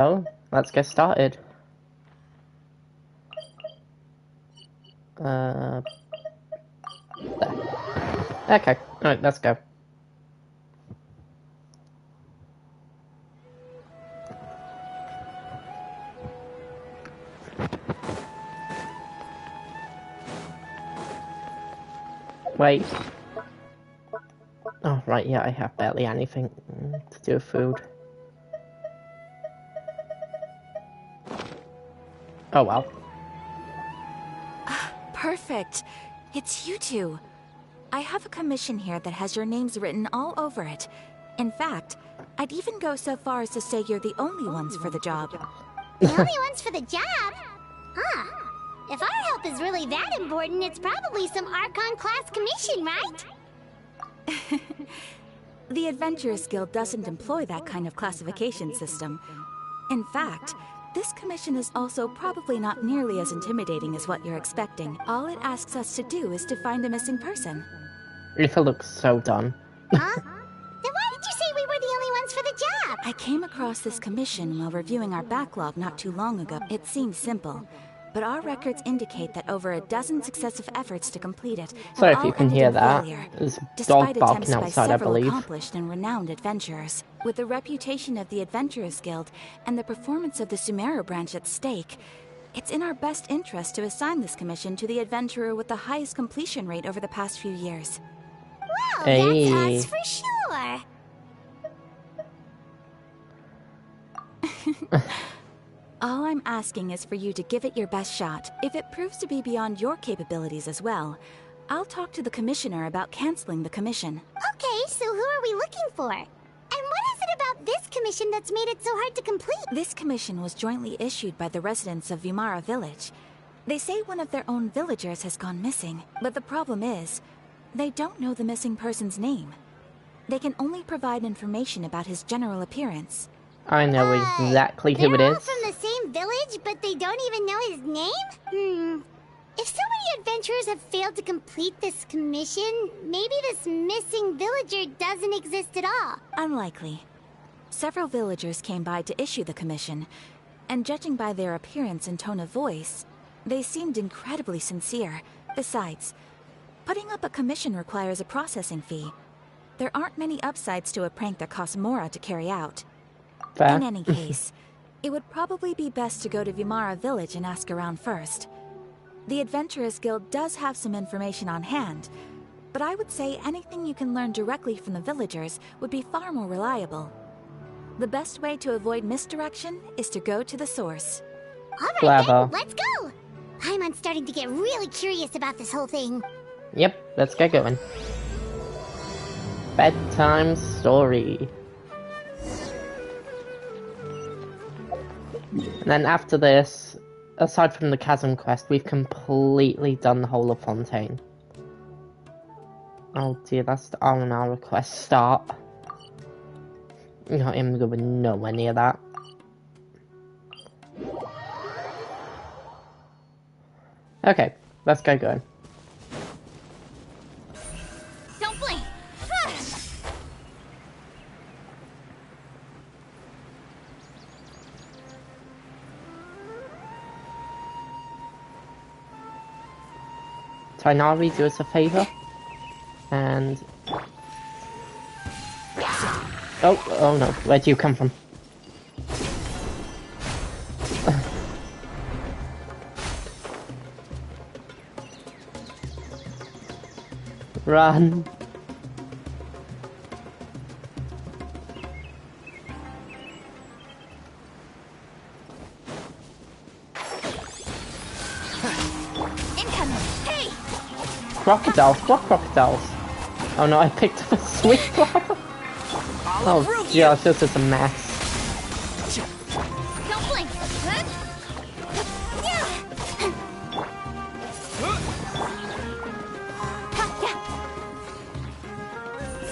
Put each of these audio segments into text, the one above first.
Oh, let's get started. There. Okay, alright, let's go. Wait. Oh, right, yeah, I have barely anything to do with food. Oh, well. Perfect. It's you two. I have a commission here that has your names written all over it. In fact, I'd even go so far as to say you're the only ones for the job. The only ones for the job? Huh. If our help is really that important, it's probably some Archon class commission, right? The Adventurers Guild doesn't employ that kind of classification system. In fact, this commission is also probably not nearly as intimidating as what you're expecting. All it asks us to do is to find a missing person. It looks so done. Huh? Then why did you say we were the only ones for the job? I came across this commission while reviewing our backlog not too long ago. It seems simple, but our records indicate that over a dozen successive efforts to complete it Sorry have if you all can ended hear in that. failure, There's a despite dog attempts barking by outside, I several believe. accomplished and renowned adventurers. With the reputation of the Adventurers Guild and the performance of the Sumeru branch at stake, it's in our best interest to assign this commission to the adventurer with the highest completion rate over the past few years. Well, Hey. that's us for sure. All I'm asking is for you to give it your best shot. If it proves to be beyond your capabilities as well, I'll talk to the commissioner about canceling the commission. Okay, so who are we looking for? And what is it about this commission that's made it so hard to complete? This commission was jointly issued by the residents of Vimara Village. They say one of their own villagers has gone missing, but the problem is, they don't know the missing person's name. They can only provide information about his general appearance. I know exactly who it They're all is. from the same village, but they don't even know his name? If so many adventurers have failed to complete this commission, maybe this missing villager doesn't exist at all. Unlikely. Several villagers came by to issue the commission, and judging by their appearance and tone of voice, they seemed incredibly sincere. Besides, putting up a commission requires a processing fee. There aren't many upsides to a prank that costs Mora to carry out. Fair. In any case, it would probably be best to go to Vimara Village and ask around first. The Adventurers Guild does have some information on hand, but I would say anything you can learn directly from the villagers would be far more reliable. The best way to avoid misdirection is to go to the source. Alright Clever. then, let's go! I'm starting to get really curious about this whole thing. Yep, let's get going. Bedtime story. And then after this, aside from the Chasm quest, we've completely done the whole of Fontaine. Oh dear, that's the R&R request start. Not even going nowhere near that. Okay, let's get going. Don't blink! Tainari, do us a favor. And... Oh no, where do you come from? Run! Incoming! Hey! Crocodiles? What crocodiles? Oh no, I picked up a sweet flower! Oh gosh, this is a mess. Don't blink!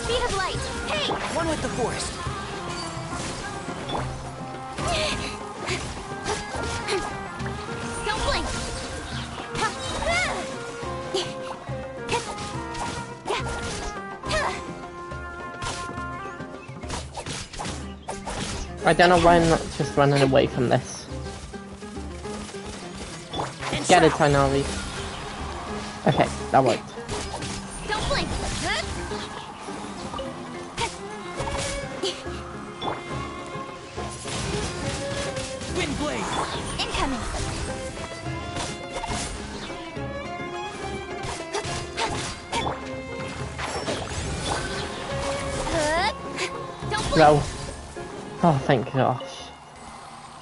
Speed of light! Hey! One with the forest. Don't blink! I don't know why I'm not just running away from this. Get it, Tainari. Okay, that worked. Don't blink. Wind blade. Incoming. Don't blink. No. Oh, thank gosh.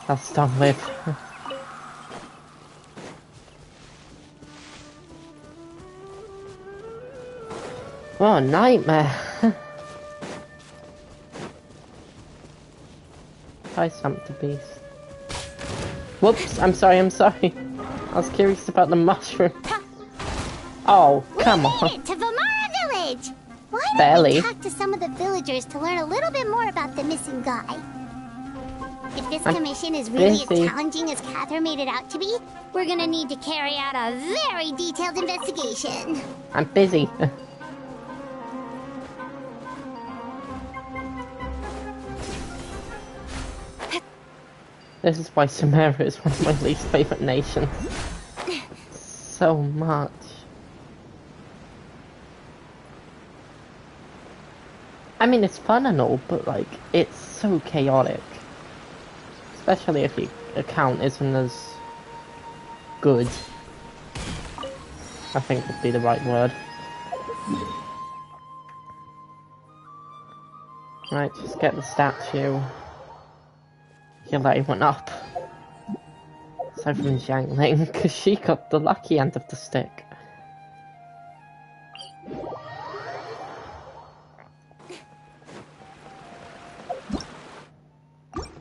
That's done with. What a nightmare. I stumped the beast. Whoops, I'm sorry. I was curious about the mushroom. Oh, come We on. made it to Vamara Village! Why don't Barely. we talk to some of the villagers to learn a little bit more about the missing guy? If this I'm commission is really busy. as challenging as Catherine made it out to be, we're gonna need to carry out a very detailed investigation. I'm busy. This is why Sumeru is one of my least favorite nations. So much. I mean, it's fun and all, but like, it's so chaotic. Especially if your account isn't as good. I think would be the right word. Right, just get the statue. Heal everyone up. Aside from Jiangling, because she got the lucky end of the stick.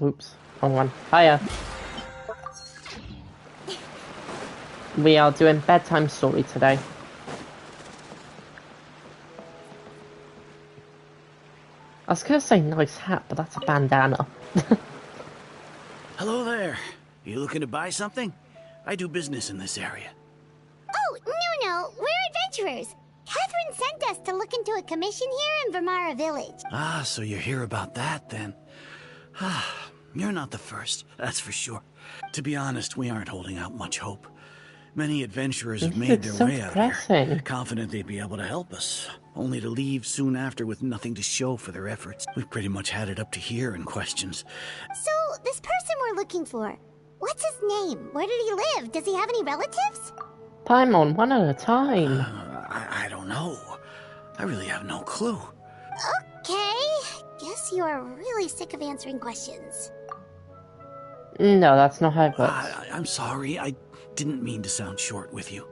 Oops, wrong one. Hiya! We are doing bedtime story today. I was gonna say nice hat, but that's a bandana. Hello there. You looking to buy something? I do business in this area. Oh, no, we're adventurers. Catherine sent us to look into a commission here in Vamara Village. Ah, so you're here about that then. Ah, you're not the first, that's for sure. To be honest, we aren't holding out much hope. Many adventurers have made It's their so way out depressing. here, confident they'd be able to help us, only to leave soon after with nothing to show for their efforts. We've pretty much had it up to here in questions. So, this person we're looking for, what's his name? Where did he live? Does he have any relatives? Paimon, one at a time. I don't know. I really have no clue. Okay, guess you are really sick of answering questions. No, that's not how it works. I'm sorry, I didn't mean to sound short with you.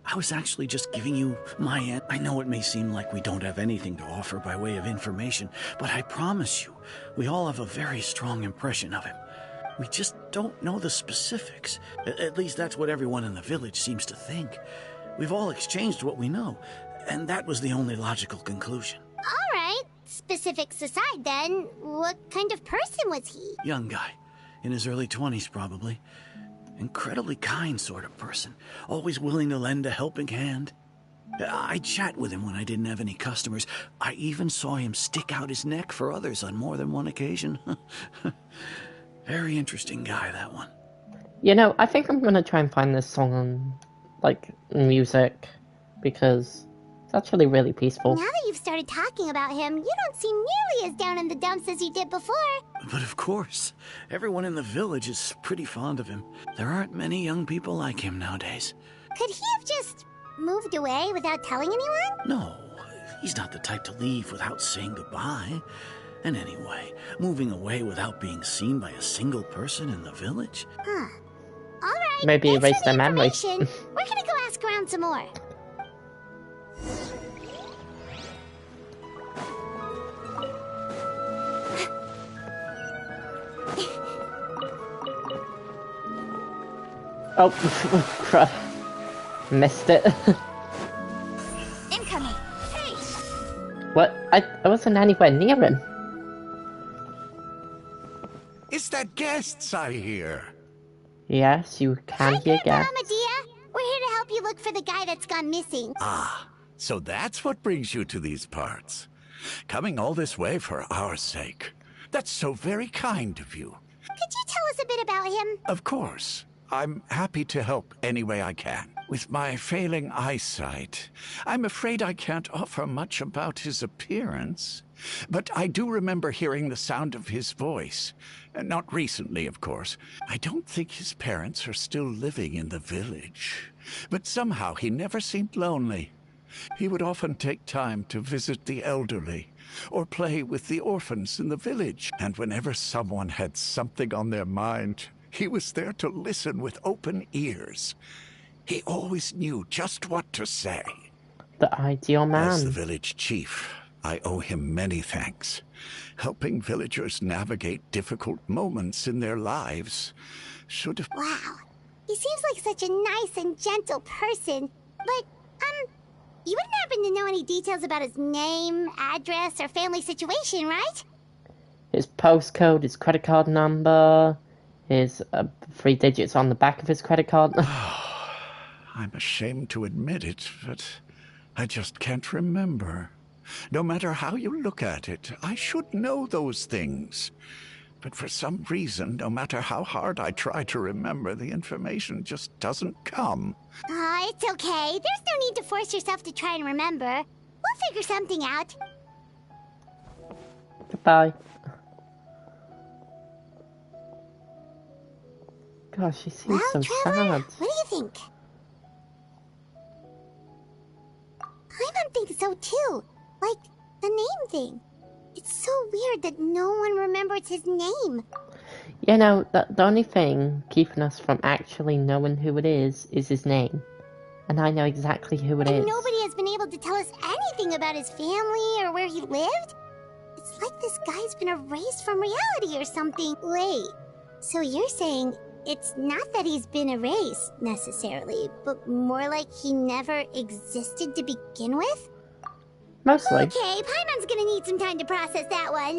I was actually just giving you my end. I know it may seem like we don't have anything to offer by way of information, but I promise you, we all have a very strong impression of him. We just don't know the specifics. At least that's what everyone in the village seems to think. We've all exchanged what we know, and that was the only logical conclusion. Alright, specifics aside then, what kind of person was he? Young guy, in his early 20s probably. Incredibly kind sort of person, always willing to lend a helping hand. I'd chat with him when I didn't have any customers. I even saw him stick out his neck for others on more than one occasion. Very interesting guy, that one. You know, I think I'm gonna try and find this song on, like, music, because it's actually really peaceful. Now that you've started talking about him, you don't seem nearly as down in the dumps as you did before. But of course, everyone in the village is pretty fond of him. There aren't many young people like him nowadays. Could he have just moved away without telling anyone? No, he's not the type to leave without saying goodbye. And anyway, moving away without being seen by a single person in the village? Huh. Alright, Maybe thanks erase for their the memory. information. We're gonna go ask around some more. Oh, crap. Missed it. Incoming. Hey! What? I wasn't anywhere near him. It's that guests I hear. Yes, you can Hi, hear Grandpa guests. Medea. We're here to help you look for the guy that's gone missing. Ah, so that's what brings you to these parts. Coming all this way for our sake. That's so very kind of you. Could you tell us a bit about him? Of course. I'm happy to help any way I can. With my failing eyesight, I'm afraid I can't offer much about his appearance. But I do remember hearing the sound of his voice. Not recently, of course. I don't think his parents are still living in the village. But somehow he never seemed lonely. He would often take time to visit the elderly, or play with the orphans in the village. And whenever someone had something on their mind, he was there to listen with open ears. He always knew just what to say. The ideal man. As the village chief, I owe him many thanks. Helping villagers navigate difficult moments in their lives should have... Wow. He seems like such a nice and gentle person. But, you wouldn't happen to know any details about his name, address, or family situation, right? His postcode, his credit card number, his 3 digits on the back of his credit card. I'm ashamed to admit it, but I just can't remember. No matter how you look at it, I should know those things. But for some reason, no matter how hard I try to remember, the information just doesn't come. It's okay. There's no need to force yourself to try and remember. We'll figure something out. Goodbye. Gosh, she seems so Trevor, sad. what do you think? Paimon thinks so too. Like, the name thing. It's so weird that no one remembers his name. You know, the only thing keeping us from actually knowing who it is his name. And I know exactly who it is. And nobody has been able to tell us anything about his family or where he lived. It's like this guy's been erased from reality or something. Wait, so you're saying it's not that he's been erased, necessarily, but more like he never existed to begin with? Mostly. Okay, Paimon's gonna need some time to process that one.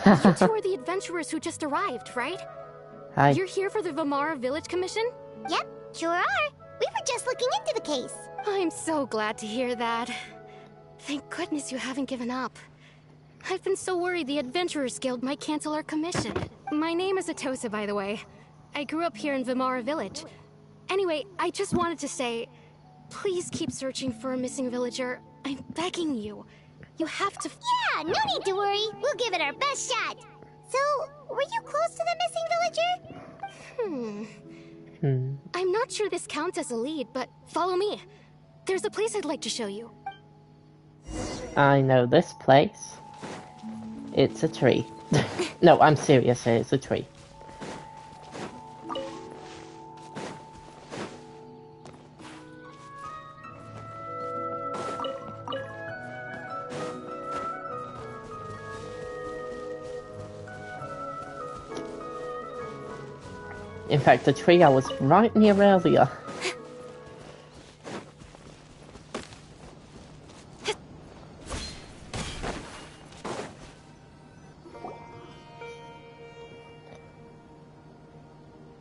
You two are the adventurers who just arrived, right? Hi. You're here for the Vamara Village Commission? Yep, sure are. We were just looking into the case. I'm so glad to hear that. Thank goodness you haven't given up. I've been so worried the Adventurers Guild might cancel our commission. My name is Atosa, by the way. I grew up here in Vamara Village. Anyway, I just wanted to say, please keep searching for a missing villager. I'm begging you. You have to... Yeah, no need to worry. We'll give it our best shot. So, were you close to the missing villager? I'm not sure this counts as a lead, but follow me. There's a place I'd like to show you. I know this place. It's a tree. No, I'm serious, it's a tree. In fact, the tree I was right near earlier.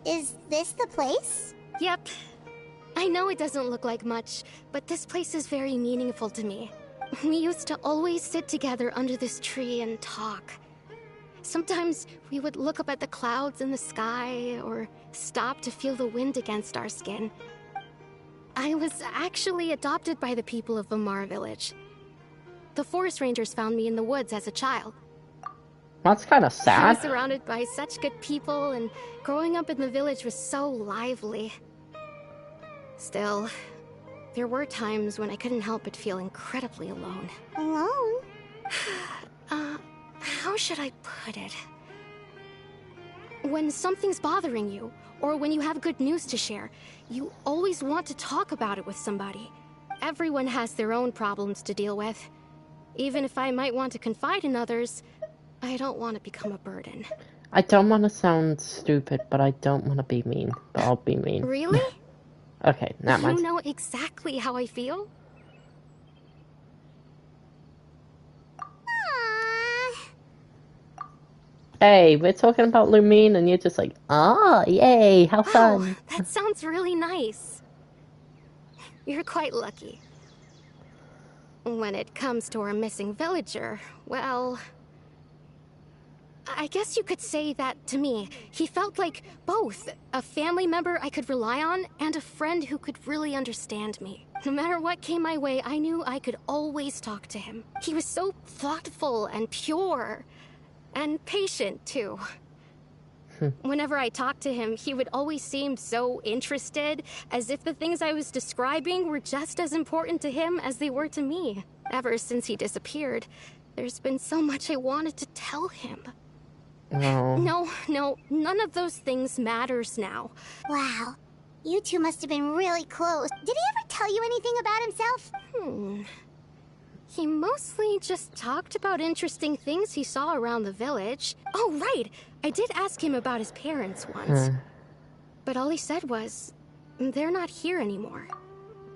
Is this the place? Yep. I know it doesn't look like much, but this place is very meaningful to me. We used to always sit together under this tree and talk. Sometimes we would look up at the clouds in the sky, or stop to feel the wind against our skin. I was actually adopted by the people of Vamara Village. The forest rangers found me in the woods as a child. That's kind of I sad. was surrounded by such good people, and growing up in the village was so lively. Still, there were times when I couldn't help but feel incredibly alone. Alone? How should I put it? When something's bothering you, or when you have good news to share, you always want to talk about it with somebody. Everyone has their own problems to deal with. Even if I might want to confide in others, I don't want to become a burden. I don't want to sound stupid, but I don't want to be mean. But I'll be mean. Really? Okay, not mind. You know exactly how I feel? Hey, we're talking about Lumine, and you're just like, yay, how fun. Oh, that sounds really nice. You're quite lucky. When it comes to our missing villager, well... I guess you could say that to me. He felt like both. A family member I could rely on, and a friend who could really understand me. No matter what came my way, I knew I could always talk to him. He was so thoughtful and pure. And patient, too. Whenever I talked to him, he would always seem so interested, as if the things I was describing were just as important to him as they were to me. Ever since he disappeared, there's been so much I wanted to tell him. Oh. No, none of those things matters now. Wow. You two must have been really close. Did he ever tell you anything about himself? He mostly just talked about interesting things he saw around the village. Oh, right! I did ask him about his parents once. But all he said was, they're not here anymore.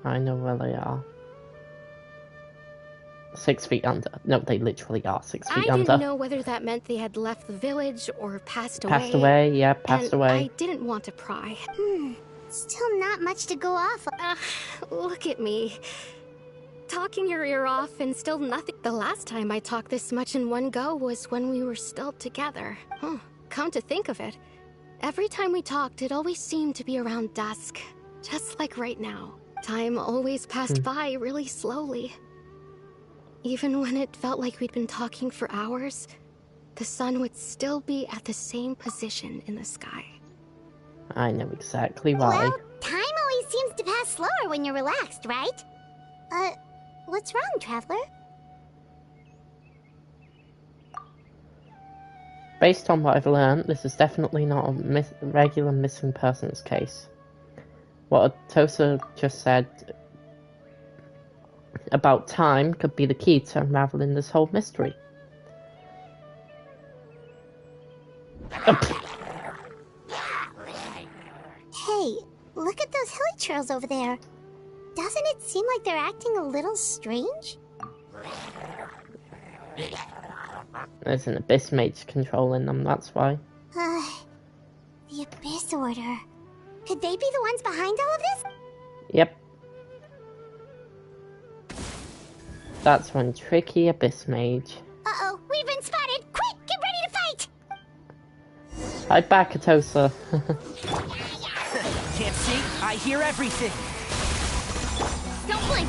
I know where they are. 6 feet under. No, they literally are 6 feet under. I didn't know whether that meant they had left the village or passed away. Passed away, yeah, passed away. I didn't want to pry. Still not much to go off of. Look at me. Talking your ear off and still nothing. The last time I talked this much in one go was when we were still together. Come to think of it, every time we talked, it always seemed to be around dusk. Just like right now. Time always passed by really slowly. Even when it felt like we'd been talking for hours, the sun would still be at the same position in the sky. I know exactly why. Well, time always seems to pass slower when you're relaxed, right? What's wrong, Traveler? Based on what I've learned, this is definitely not a regular missing persons case. What Atosa just said about time could be the key to unraveling this whole mystery. Hey, look at those hilly trails over there. Doesn't it seem like they're acting a little strange? There's an Abyss Mage controlling them, that's why. The Abyss Order. Could they be the ones behind all of this? Yep. That's one tricky Abyss Mage. Uh-oh, we've been spotted! Quick, get ready to fight! Fight back, Atosa. Can't see? I hear everything! Don't blink!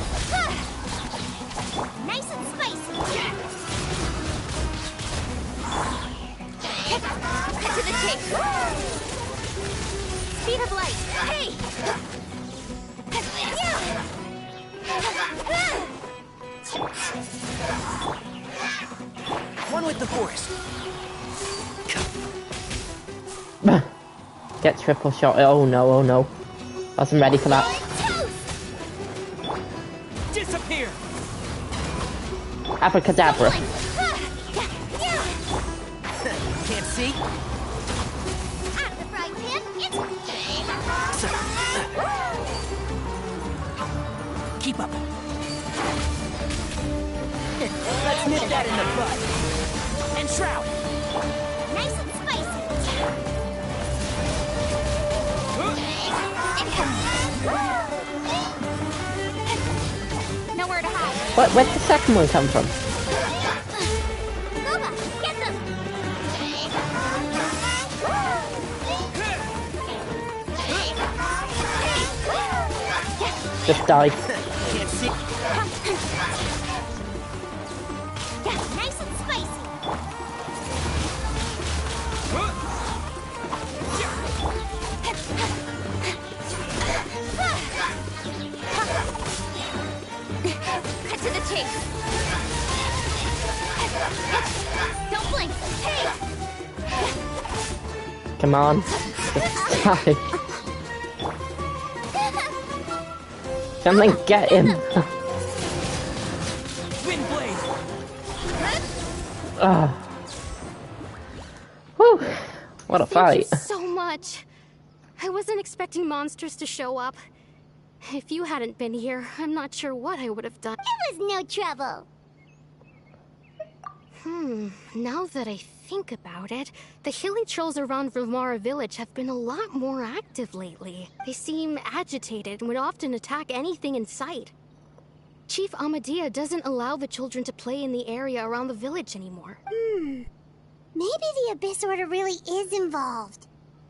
Nice and spicy! Cut to the chase! Speed of light! Hey! One with the force. Get triple shot. Oh no, oh no. Wasn't ready for that. Disappear! Abracadabra. Can't see? Out of the frying pan, it's... Keep up. Let's nip that in the bud. And shroud. Nice and spicy! Nowhere to hide. Where'd the second one come from? Nova, get them! Just die. Can't see. Nice and spicy! Cut to the chase! Don't blink! Hey! Come on. Just die. Something, get him. Wind blade. Whew. What a Thank fight. you so much. I wasn't expecting monsters to show up. If you hadn't been here, I'm not sure what I would have done. It was no trouble! Now that I think about it, the hilly trolls around Vilmara village have been a lot more active lately. They seem agitated and would often attack anything in sight. Chief Amadea doesn't allow the children to play in the area around the village anymore. Maybe the Abyss Order really is involved.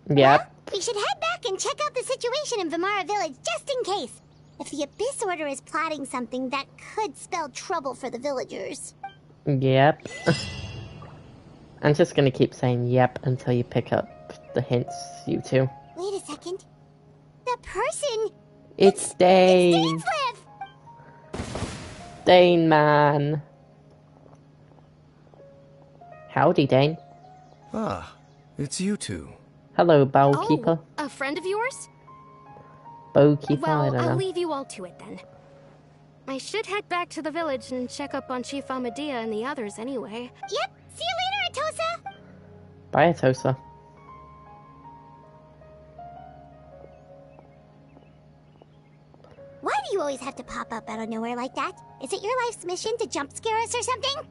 Yep. Well, we should head back and check out the situation in Vimara Village just in case. If the Abyss Order is plotting something that could spell trouble for the villagers. Yep. I'm just gonna keep saying yep until you pick up the hints, you two. Wait a second. That person... It's Dane! It's Dainsliff! Dane, man! Howdy, Dane. Ah, it's you two. Hello, Bowkeeper. Oh, a friend of yours? Bowkeeper, I Well, don't know. I'll leave you all to it then. I should head back to the village and check up on Chief Amadea and the others anyway. Yep, see you later, Atosa! Bye, Atosa. Why do you always have to pop up out of nowhere like that? Is it your life's mission to jump scare us or something?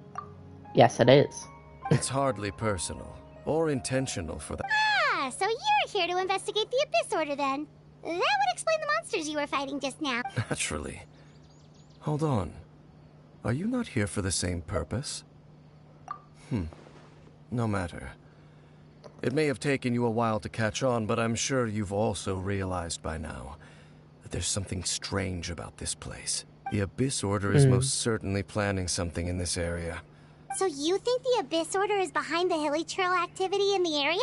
Yes, it is. It's hardly personal or intentional for that. Ah, so you're here to investigate the Abyss Order then. That would explain the monsters you were fighting just now. Naturally. Hold on. Are you not here for the same purpose? No matter. It may have taken you a while to catch on, but I'm sure you've also realized by now that there's something strange about this place. The Abyss Order is most certainly planning something in this area. So you think the Abyss Order is behind the hilly trail activity in the area?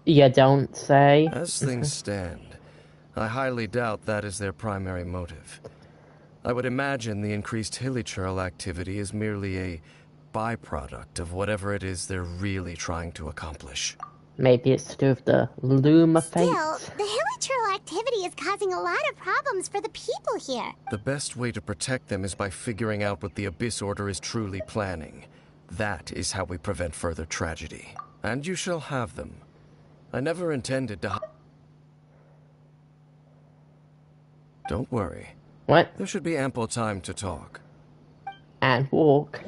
You don't say. As things stand, I highly doubt that is their primary motive. I would imagine the increased hilichurl activity is merely a byproduct of whatever it is they're really trying to accomplish. Maybe it's to do with the Luma Still, fates. the hilichurl activity is causing a lot of problems for the people here. The best way to protect them is by figuring out what the Abyss Order is truly planning. That is how we prevent further tragedy. And you shall have them. I never intended to... Don't worry. What? There should be ample time to talk. And walk.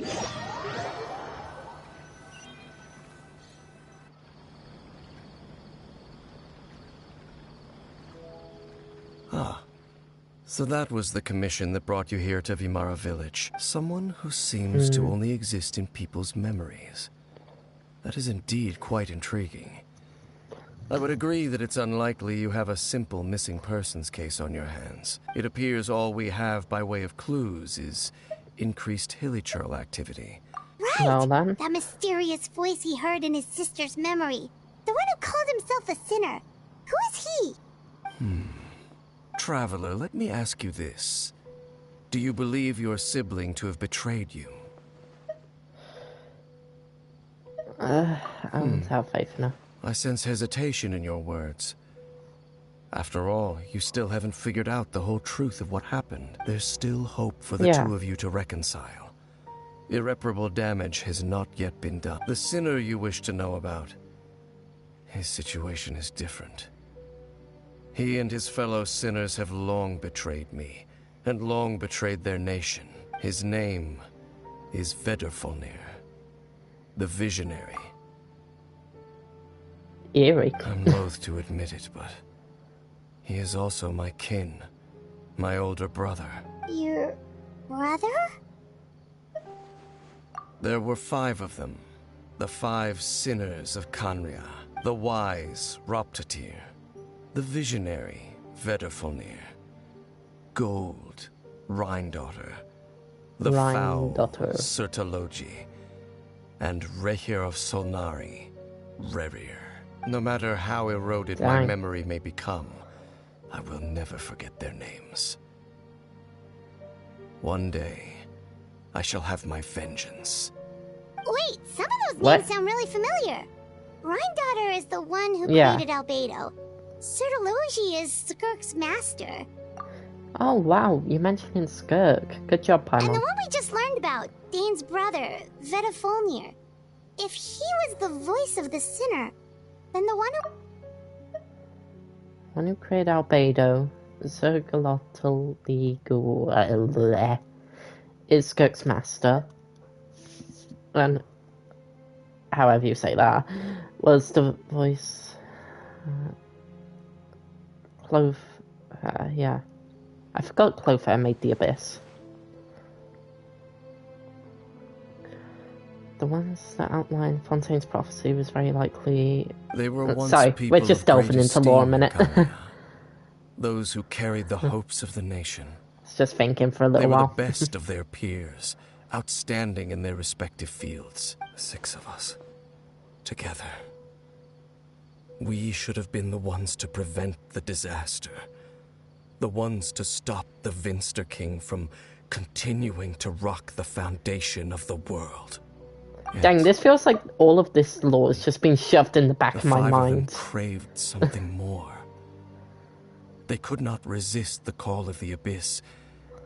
Ah. So that was the commission that brought you here to Vimara Village. Someone who seems to only exist in people's memories. That is indeed quite intriguing. I would agree that it's unlikely you have a simple missing persons case on your hands. It appears all we have by way of clues is increased hilichurl activity. Right! Well then. That mysterious voice he heard in his sister's memory. The one who called himself a sinner. Who is he? Traveler, let me ask you this. Do you believe your sibling to have betrayed you? I don't have faith in her. I sense hesitation in your words. After all, you still haven't figured out the whole truth of what happened. There's still hope for the two of you to reconcile. Irreparable damage has not yet been done. The sinner you wish to know about, his situation is different. He and his fellow sinners have long betrayed me, and long betrayed their nation. His name is Vedrfolnir, the Visionary. Eerie. I'm loath to admit it, but he is also my kin, my older brother. Your brother? There were 5 of them, the 5 sinners of Kanria, the wise Roptatir, the visionary Vedrfolnir, Gold Rhindaughter, the foul Rhindaughter. Sertologi, and Rehir of Solnari, Rerir. No matter how eroded my Dang. memory may become, I will never forget their names. One day, I shall have my vengeance. Wait, some of those What? names sound really familiar. Rhindaughter is the one who Yeah. created Albedo. Sertologi is Skirk's master. Oh wow, you mentioned Skirk. Good job, And the Paimon. one we just learned about, Dane's brother, Vedrfolnir. If he was the voice of the sinner, then the one who... One who created Albedo, Zergalotl the is Skirk's master. And however you say that, was the voice. Yeah. I forgot Clover made the Abyss. The ones that outline Fontaine's prophecy was very likely... They were once Sorry, people we're just of great delving into lore a esteem in minute. Cambria. Those who carried the hopes of the nation. It's just thinking for a They little were while. the best of their peers, outstanding in their respective fields. 6 of us, together. We should have been the ones to prevent the disaster. The ones to stop the Vinster King from continuing to rock the foundation of the world. Yet, Dang, this feels like all of this lore has just been shoved in the back the of my 5 of them mind. craved something more. They could not resist the call of the Abyss,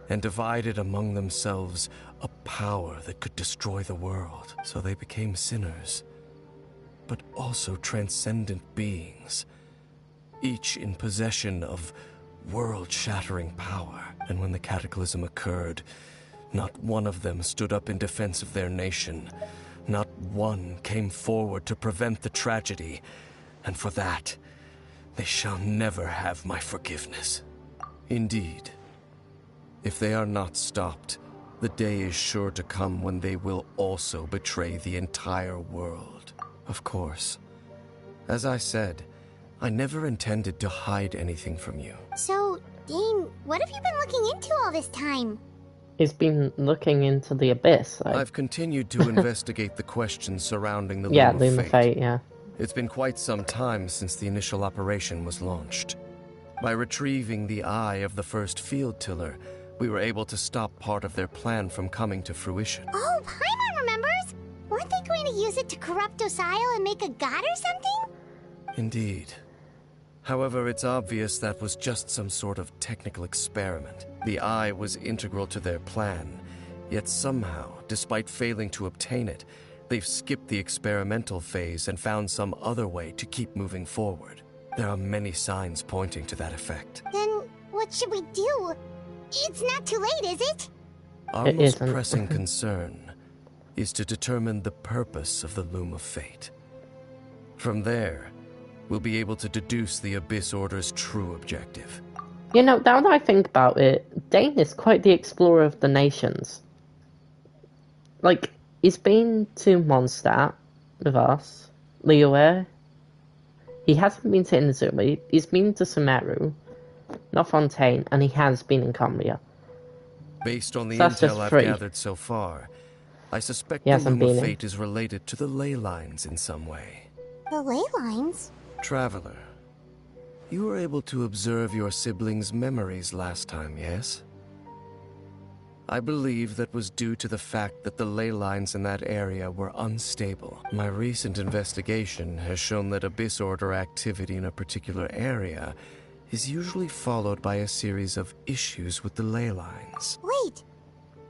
and divided among themselves a power that could destroy the world. So they became sinners, but also transcendent beings, each in possession of world-shattering power. And when the cataclysm occurred, not one of them stood up in defense of their nation. Not one came forward to prevent the tragedy, and for that, they shall never have my forgiveness. Indeed, if they are not stopped, the day is sure to come when they will also betray the entire world. Of course, as I said, I never intended to hide anything from you. So, Dane, what have you been looking into all this time? He's been looking into the Abyss. I've continued to investigate the questions surrounding the Yeah, Loom Loom of of Fate. Fate, yeah. It's been quite some time since the initial operation was launched. By retrieving the eye of the first field tiller, we were able to stop part of their plan from coming to fruition. Oh, Paimon remembers! Weren't they going to use it to corrupt Osile and make a god or something? Indeed. However, it's obvious that was just some sort of technical experiment. The eye was integral to their plan, yet somehow, despite failing to obtain it, they've skipped the experimental phase and found some other way to keep moving forward. There are many signs pointing to that effect. Then, what should we do? It's not too late, is it? Our It most isn't. pressing concern is to determine the purpose of the Loom of Fate. From there, we'll be able to deduce the Abyss Order's true objective. You know, now that I think about it, Dane is quite the explorer of the nations. Like, he's been to Mondstadt with us, Liyue. He hasn't been to Inazuma, he's been to Sumeru, not Fontaine, and he has been in Cambria. Based on the So that's intel just I've 3. gathered so far, I suspect He the hasn't Loom of been in. Fate is related to the ley lines in some way. The ley lines? Traveler, you were able to observe your siblings' memories last time, yes? I believe that was due to the fact that the ley lines in that area were unstable. My recent investigation has shown that Abyss Order activity in a particular area is usually followed by a series of issues with the ley lines. Wait,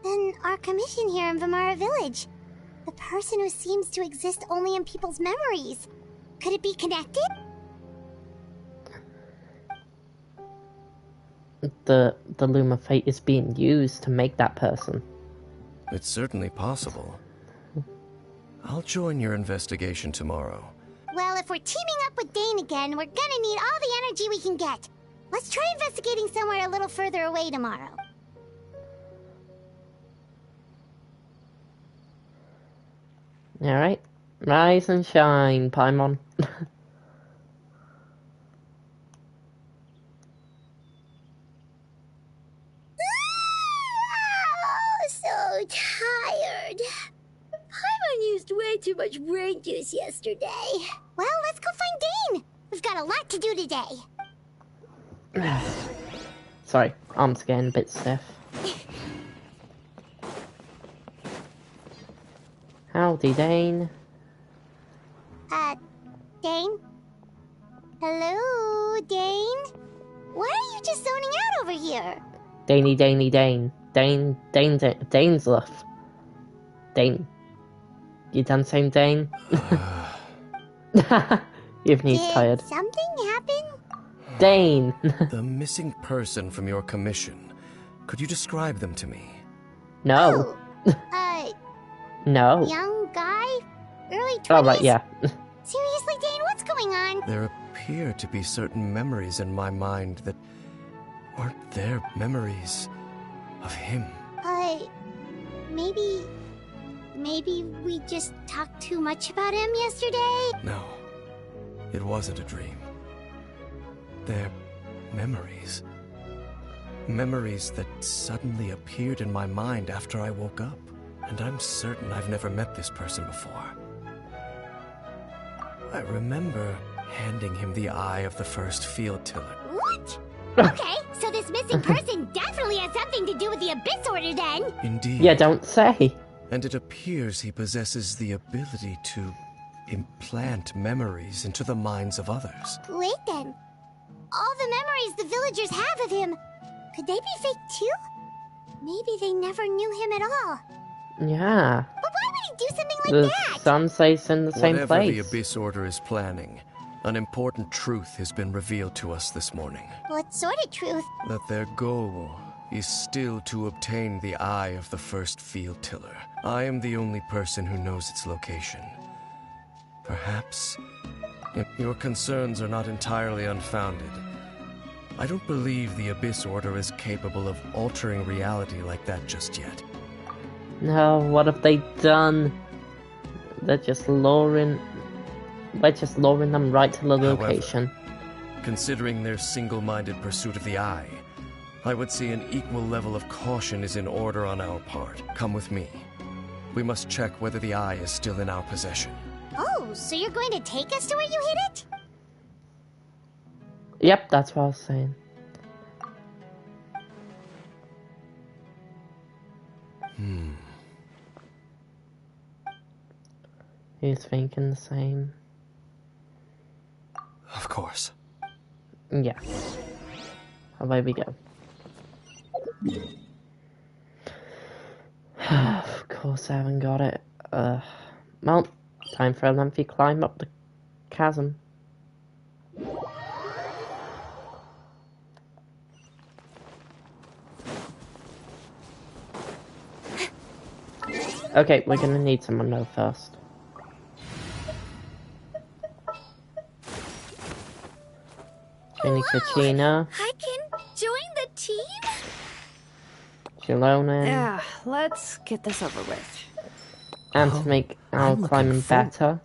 then our commission here in Vimara Village, the person who seems to exist only in people's memories, could it be connected? The Loom of Fate is being used to make that person. It's certainly possible. I'll join your investigation tomorrow. Well, if we're teaming up with Dane again, we're gonna need all the energy we can get. Let's try investigating somewhere a little further away tomorrow. Alright. Rise and shine, Paimon. So tired. Paimon used way too much brain juice yesterday. Well, let's go find Dane. We've got a lot to do today. Sorry, arms getting a bit stiff. Howdy, Dane. Dane? Hello, Dane? Why are you just zoning out over here? Daney, Dane. Dane's left. Dane. You done saying Dane? You've knees Did tired. something happen? Dane! The missing person from your commission. Could you describe them to me? No. No. Young guy? Early 20s? Oh, right, yeah. Seriously, Dane, what's going on? There appear to be certain memories in my mind that weren't their memories of him. maybe we just talked too much about him yesterday? No, it wasn't a dream. They're memories. Memories that suddenly appeared in my mind after I woke up. And I'm certain I've never met this person before. I remember handing him the eye of the first field tiller. What? Okay, so this missing person definitely has something to do with the Abyss Order then! Indeed. Yeah, don't say. And it appears he possesses the ability to implant memories into the minds of others. Wait then. All the memories the villagers have of him, could they be fake too? Maybe they never knew him at all. Yeah. But why would he do something like that? Some say it's in the same Whatever place. the Abyss Order is planning, an important truth has been revealed to us this morning. What sort of truth? That their goal is still to obtain the eye of the first field tiller. I am the only person who knows its location. Perhaps your concerns are not entirely unfounded. I don't believe the Abyss Order is capable of altering reality like that just yet. No, what have they done? They're just luring... We're just luring them right to the location. However, considering their single-minded pursuit of the eye, I would say an equal level of caution is in order on our part. Come with me. We must check whether the eye is still in our possession. Oh, so you're going to take us to where you hid it? Yep, that's what I was saying. He's thinking the same. Of course. Yeah. Away we go. Of course I haven't got it. Well, time for a lengthy climb up the chasm. Okay, we're gonna need someone though first. Kachina. I can join the team? Chilonen. Yeah, let's get this over with. And to make our climbing better,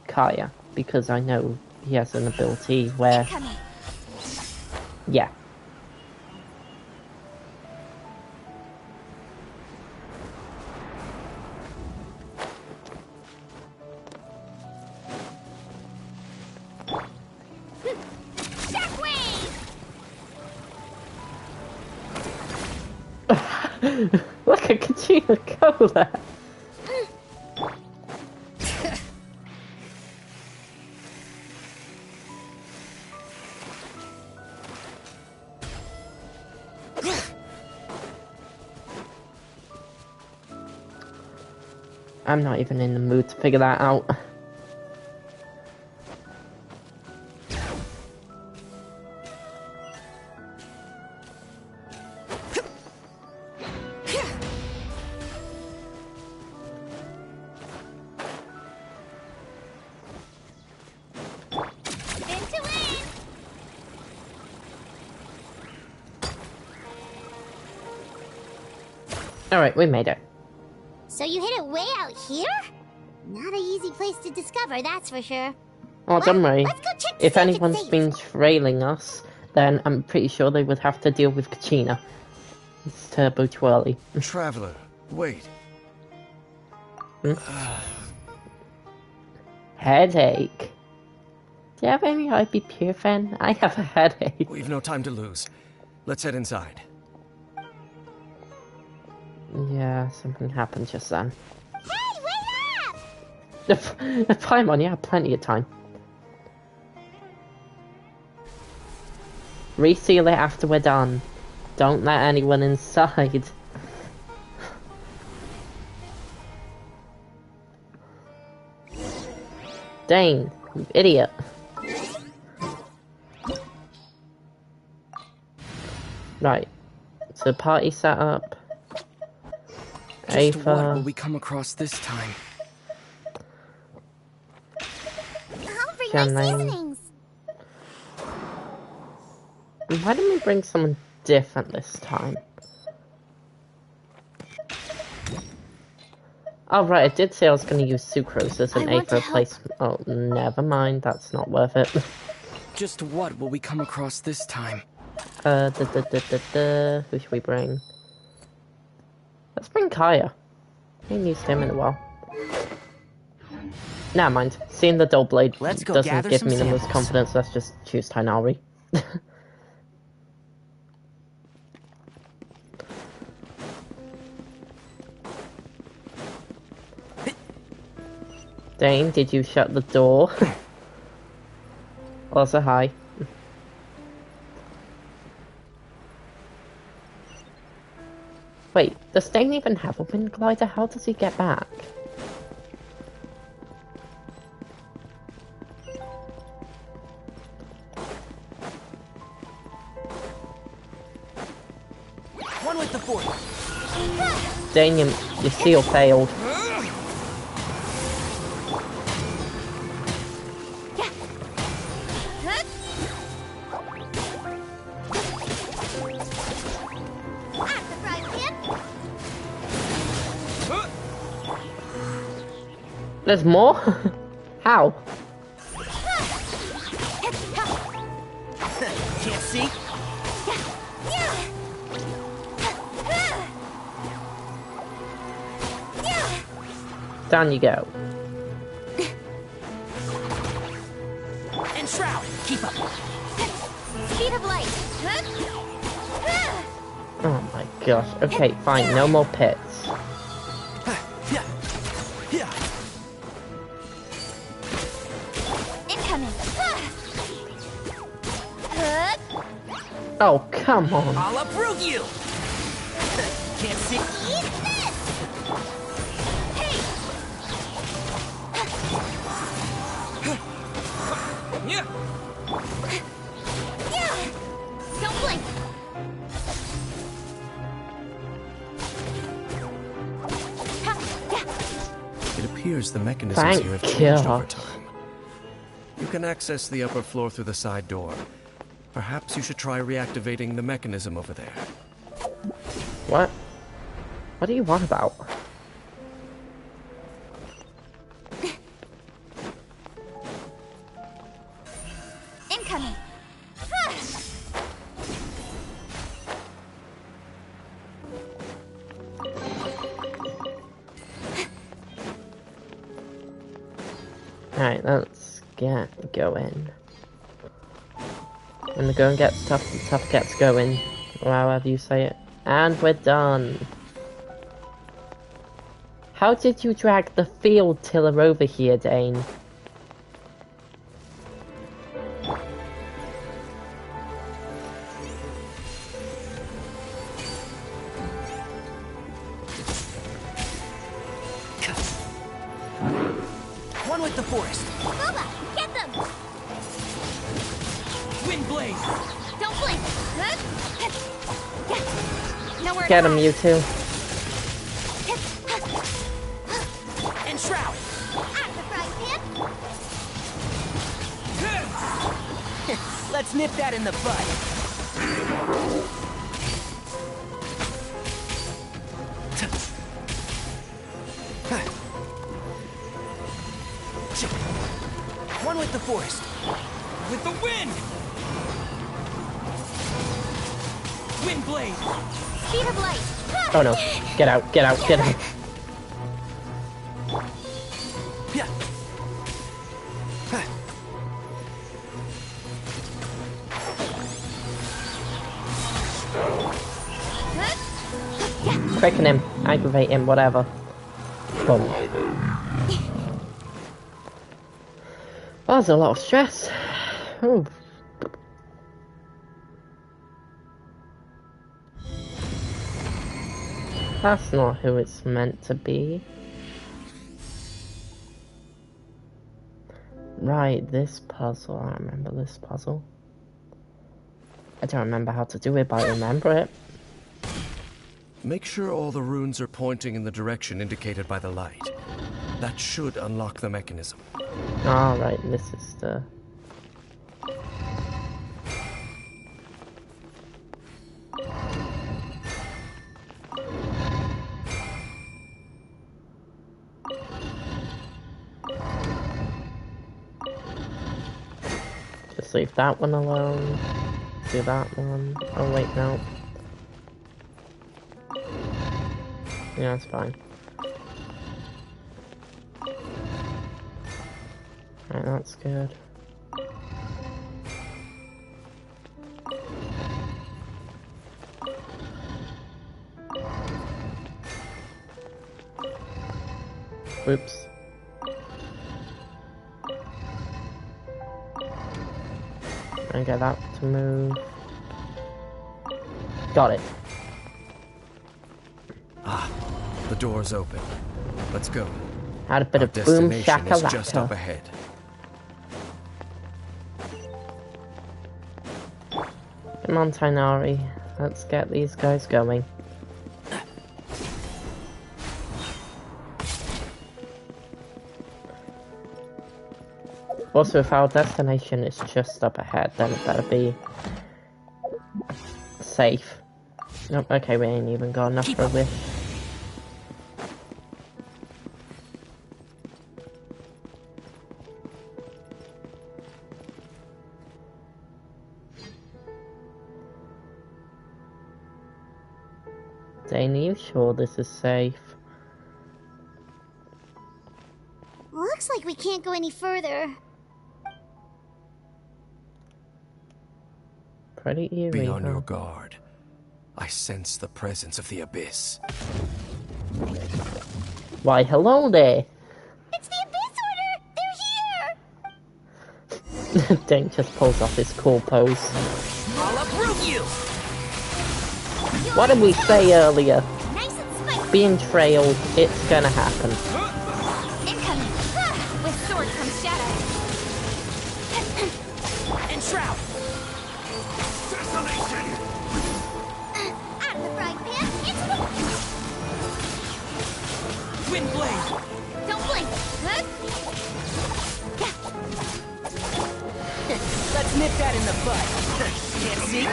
Kaya, because I know he has an ability where... Yeah. Look at Kachina go there! I'm not even in the mood to figure that out. Alright, we made it. So you hid it way out here? Not an easy place to discover, that's for sure. Oh, don't worry. Let's go check If see anyone's it's safe. been trailing us, then I'm pretty sure they would have to deal with Kachina. It's turbo twirly. Traveler, wait. Headache. Do you have any ibuprofen? I have a headache. We've no time to lose. Let's head inside. Yeah, something happened just then. Hey, wait up! Paimon, you have plenty of time. Reseal it after we're done. Don't let anyone inside. Dane, you idiot. Right. So party set up. Just what Ava. will we come across this time? I'll bring Can my I- seasonings. Why don't we bring someone different this time? Oh, right, I did say I was going to use sucrose as an I A want for to help. replacement. Oh, never mind. That's not worth it. Just what will we come across this time? Who should we bring? Let's bring Kaya. We haven't used him in a while. Never mind. Seeing the dull blade Let's go doesn't gather give some me the most samples. confidence. Let's just choose Tainari. Dane, did you shut the door? Also, hi. Wait, does Dane even have a wind glider? How does he get back? One with the fort. Dane, your seal failed. There's more? How? Can't see? Down you go. And Shroud, keep up. Speed of light. Oh my gosh. Okay, fine. No more pits. Incoming. Oh, come on. I'll uproot you. Can't see. Yeah. Don't blink. It appears the mechanisms Thank here have changed over you. time. You can access the upper floor through the side door. Perhaps you should try reactivating the mechanism over there. What? What do you want about? Incoming. Alright, let's get going. When the going gets tough, the tough gets going. Or however you say it. And we're done. How did you drag the field tiller over here, Dane? One with the forest. Boba, get them. Wind blade. Don't blink. Nowhere Get to him, hide. you two. And Shroud. At the frying pan. Let's nip that in the bud. One with the forest. With the wind. Wind blade. Speed of light. Oh no. Get out, get out, get out. Yeah. Quicken him, aggravate him, whatever. Boom. That was a lot of stress. Ooh. That's not who it's meant to be. Right, this puzzle. I remember this puzzle. I don't remember how to do it, but I remember it. Make sure all the runes are pointing in the direction indicated by the light. That should unlock the mechanism. Alright, this is the... Just leave that one alone. Do that one. Oh wait, no. Yeah, it's fine. Alright, that's good. Oops. And get that to move. Got it. Ah, the door's open. Let's go. Had a bit Our of boom destination is just up shakalaka. ahead. Come on, Tainari. Let's get these guys going. Also, if our destination is just up ahead, then it better be safe. Nope, okay, we ain't even got enough for a wish. Dane, are you sure this is safe? Looks like we can't go any further. Pretty eerie. Be on huh? your guard. I sense the presence of the abyss. Why, hello there! It's the Abyss Order! They're here! Dane just pulls off his cool pose. I'll uproot you! What did we say earlier? Nice and spicy. Being trailed, it's gonna happen. Incoming! With sword comes shadow. And shroud! Out of the frying pan, into the... Wind blade! Don't blink! Huh? Let's nip that in the bud. Can't see?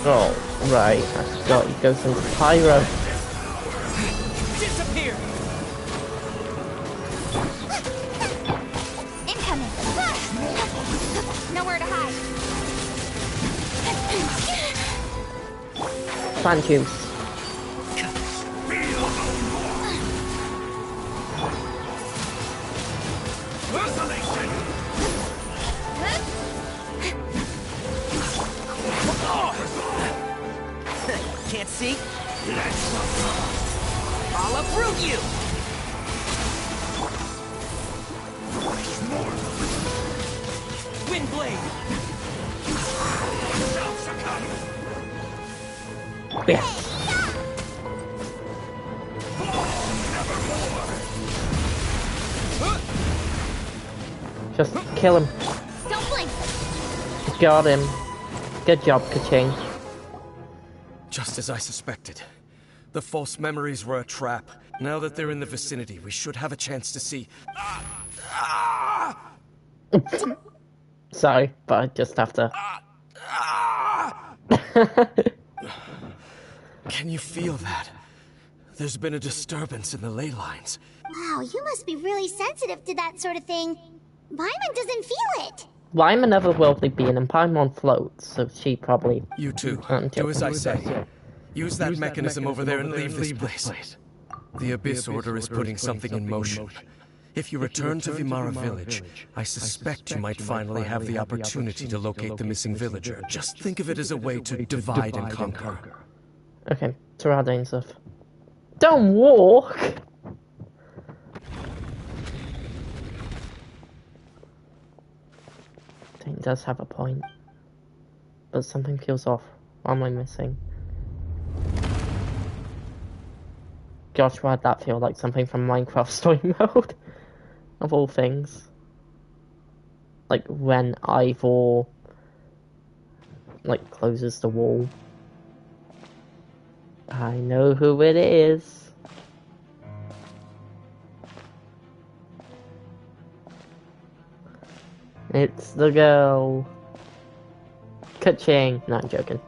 Oh, right. I forgot he goes into pyro. Disappear! Incoming! Nowhere to hide. Plant juice. Can't see? I'll uproot you! Wind blade! Yeah. Just kill him. Don't blink! Got him. Good job, Kaching. Just as I suspected. The false memories were a trap. Now that they're in the vicinity, we should have a chance to see... Sorry, but I just have to... Can you feel that? There's been a disturbance in the ley lines. Wow, you must be really sensitive to that sort of thing. Paimon doesn't feel it. Well, I'm another worldly being and Paimon floats, so she probably... You too. I'm Do as joking. I say. Use that mechanism over there and leave this place. The Abyss Order is putting something in motion. If you return to Vimara Village, I suspect you might finally have the opportunity to locate the missing villager. Just think of it as a way to divide and conquer. Okay, Tarada and stuff. Don't walk! Dane does have a point. But something feels off. What am I missing? Gosh, why'd that feel like something from Minecraft story mode? Of all things. Like when Ivor like closes the wall. I know who it is. It's the girl. Ka-ching. No, I'm joking.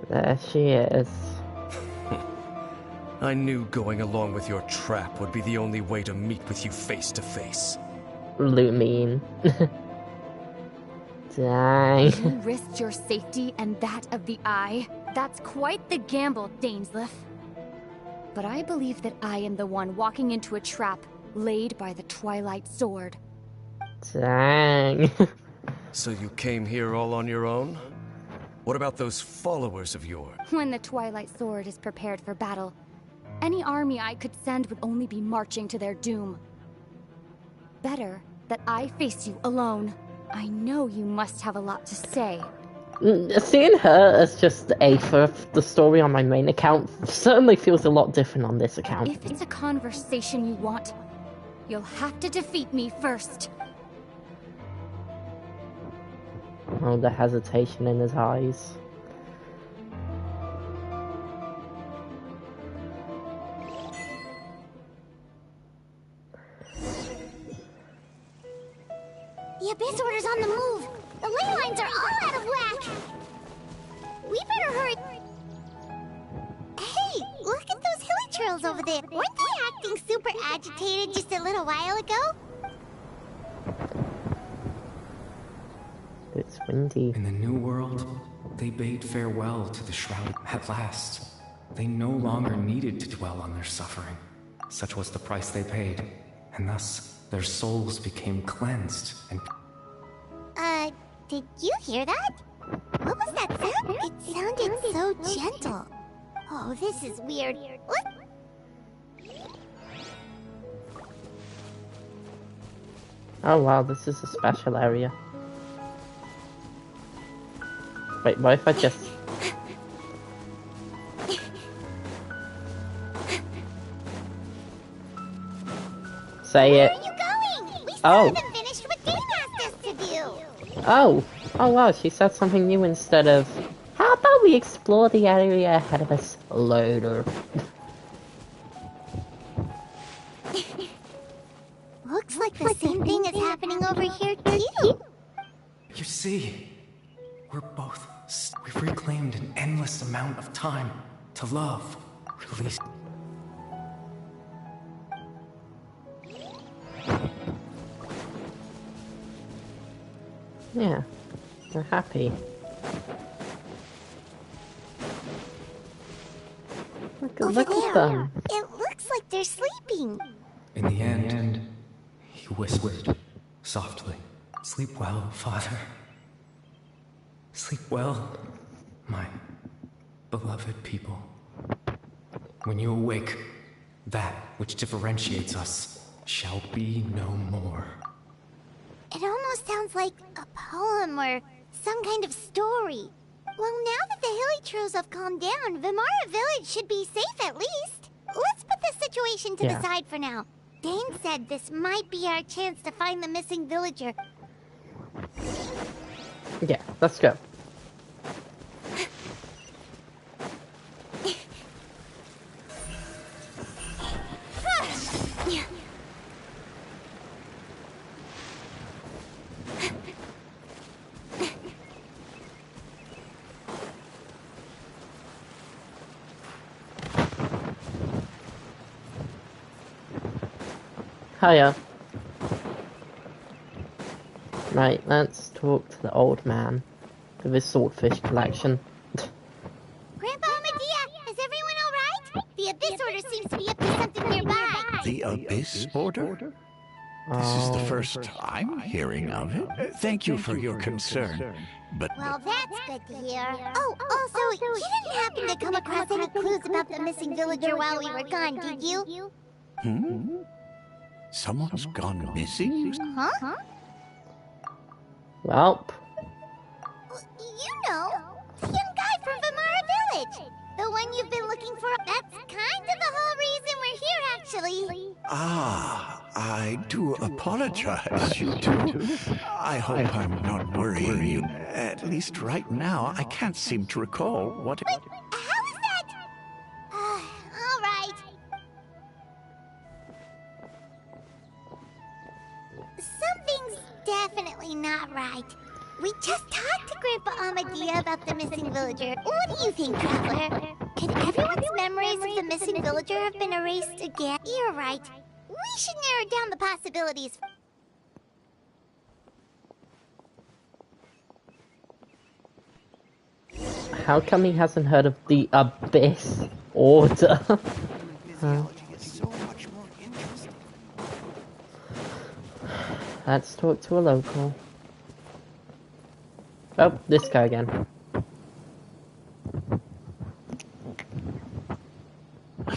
There she is. I knew going along with your trap would be the only way to meet with you face to face. Lumine. Dang. You risked your safety and that of the Eye. That's quite the gamble, Dainsleif. But I believe that I am the one walking into a trap laid by the Twilight Sword. Dang. So you came here all on your own? What about those followers of yours? When the Twilight Sword is prepared for battle, any army I could send would only be marching to their doom. Better that I face you alone. I know you must have a lot to say. Seeing her as just the eighth of the story on my main account certainly feels a lot different on this account. If it's a conversation you want, you'll have to defeat me first. Oh, the hesitation in his eyes. The Abyss Order's on the move. The ley lines are all out of whack. We better hurry. Hey, look at those hilichurls over there. Weren't they acting super agitated just a little while ago? It's windy. In the new world, they bade farewell to the Shroud. At last, they no longer needed to dwell on their suffering. Such was the price they paid, and thus their souls became cleansed and... Did you hear that? What was that sound? It sounded so gentle. Oh, this is weird. What? Oh wow, this is a special area. Wait, what if I just... Say it. Where are you going? We still haven't finished what Dane asked us to do. Oh wow, she said something new instead of, how about we explore the area ahead of us later? Looks like the same thing is happening over here too. You see, we've reclaimed an endless amount of time to love, release... Yeah, they're happy. Look at them. It looks like they're sleeping. In the end, he whispered softly, "Sleep well, Father. Sleep well, my beloved people. When you awake, that which differentiates us shall be no more." It almost sounds like a poem or some kind of story. Well, now that the hilichurls have calmed down, Vimara Village should be safe at least. Let's put this situation to the side for now. Dane said this might be our chance to find the missing villager. Yeah, let's go. Hiya. Right, let's talk to the old man with his swordfish collection. Grandpa Medea, is everyone alright? The Abyss Order seems to be up to something nearby. The Abyss Order? This is the first I'm hearing of it. Thank you for your concern, but... Well, that's good to hear. Oh, also, you didn't happen to come across any clues about the missing villager while we were gone, did you? Someone's gone missing? Huh? Well, you know, the young guy from Vimara Village. The one you've been looking for. That's kind of the whole reason we're here, actually. Ah, I do apologize, you two. I hope I'm not worrying you. At least right now, I can't seem to recall what... Wait, how is that? All right. Something's definitely not right. We just talked to Grandpa Amadia about the missing villager. What do you think, Traveler? Could everyone's memories of the missing villager have been erased again? You're right. We should narrow down the possibilities. How come he hasn't heard of the Abyss Order? Let's talk to a local. Oh, this guy again.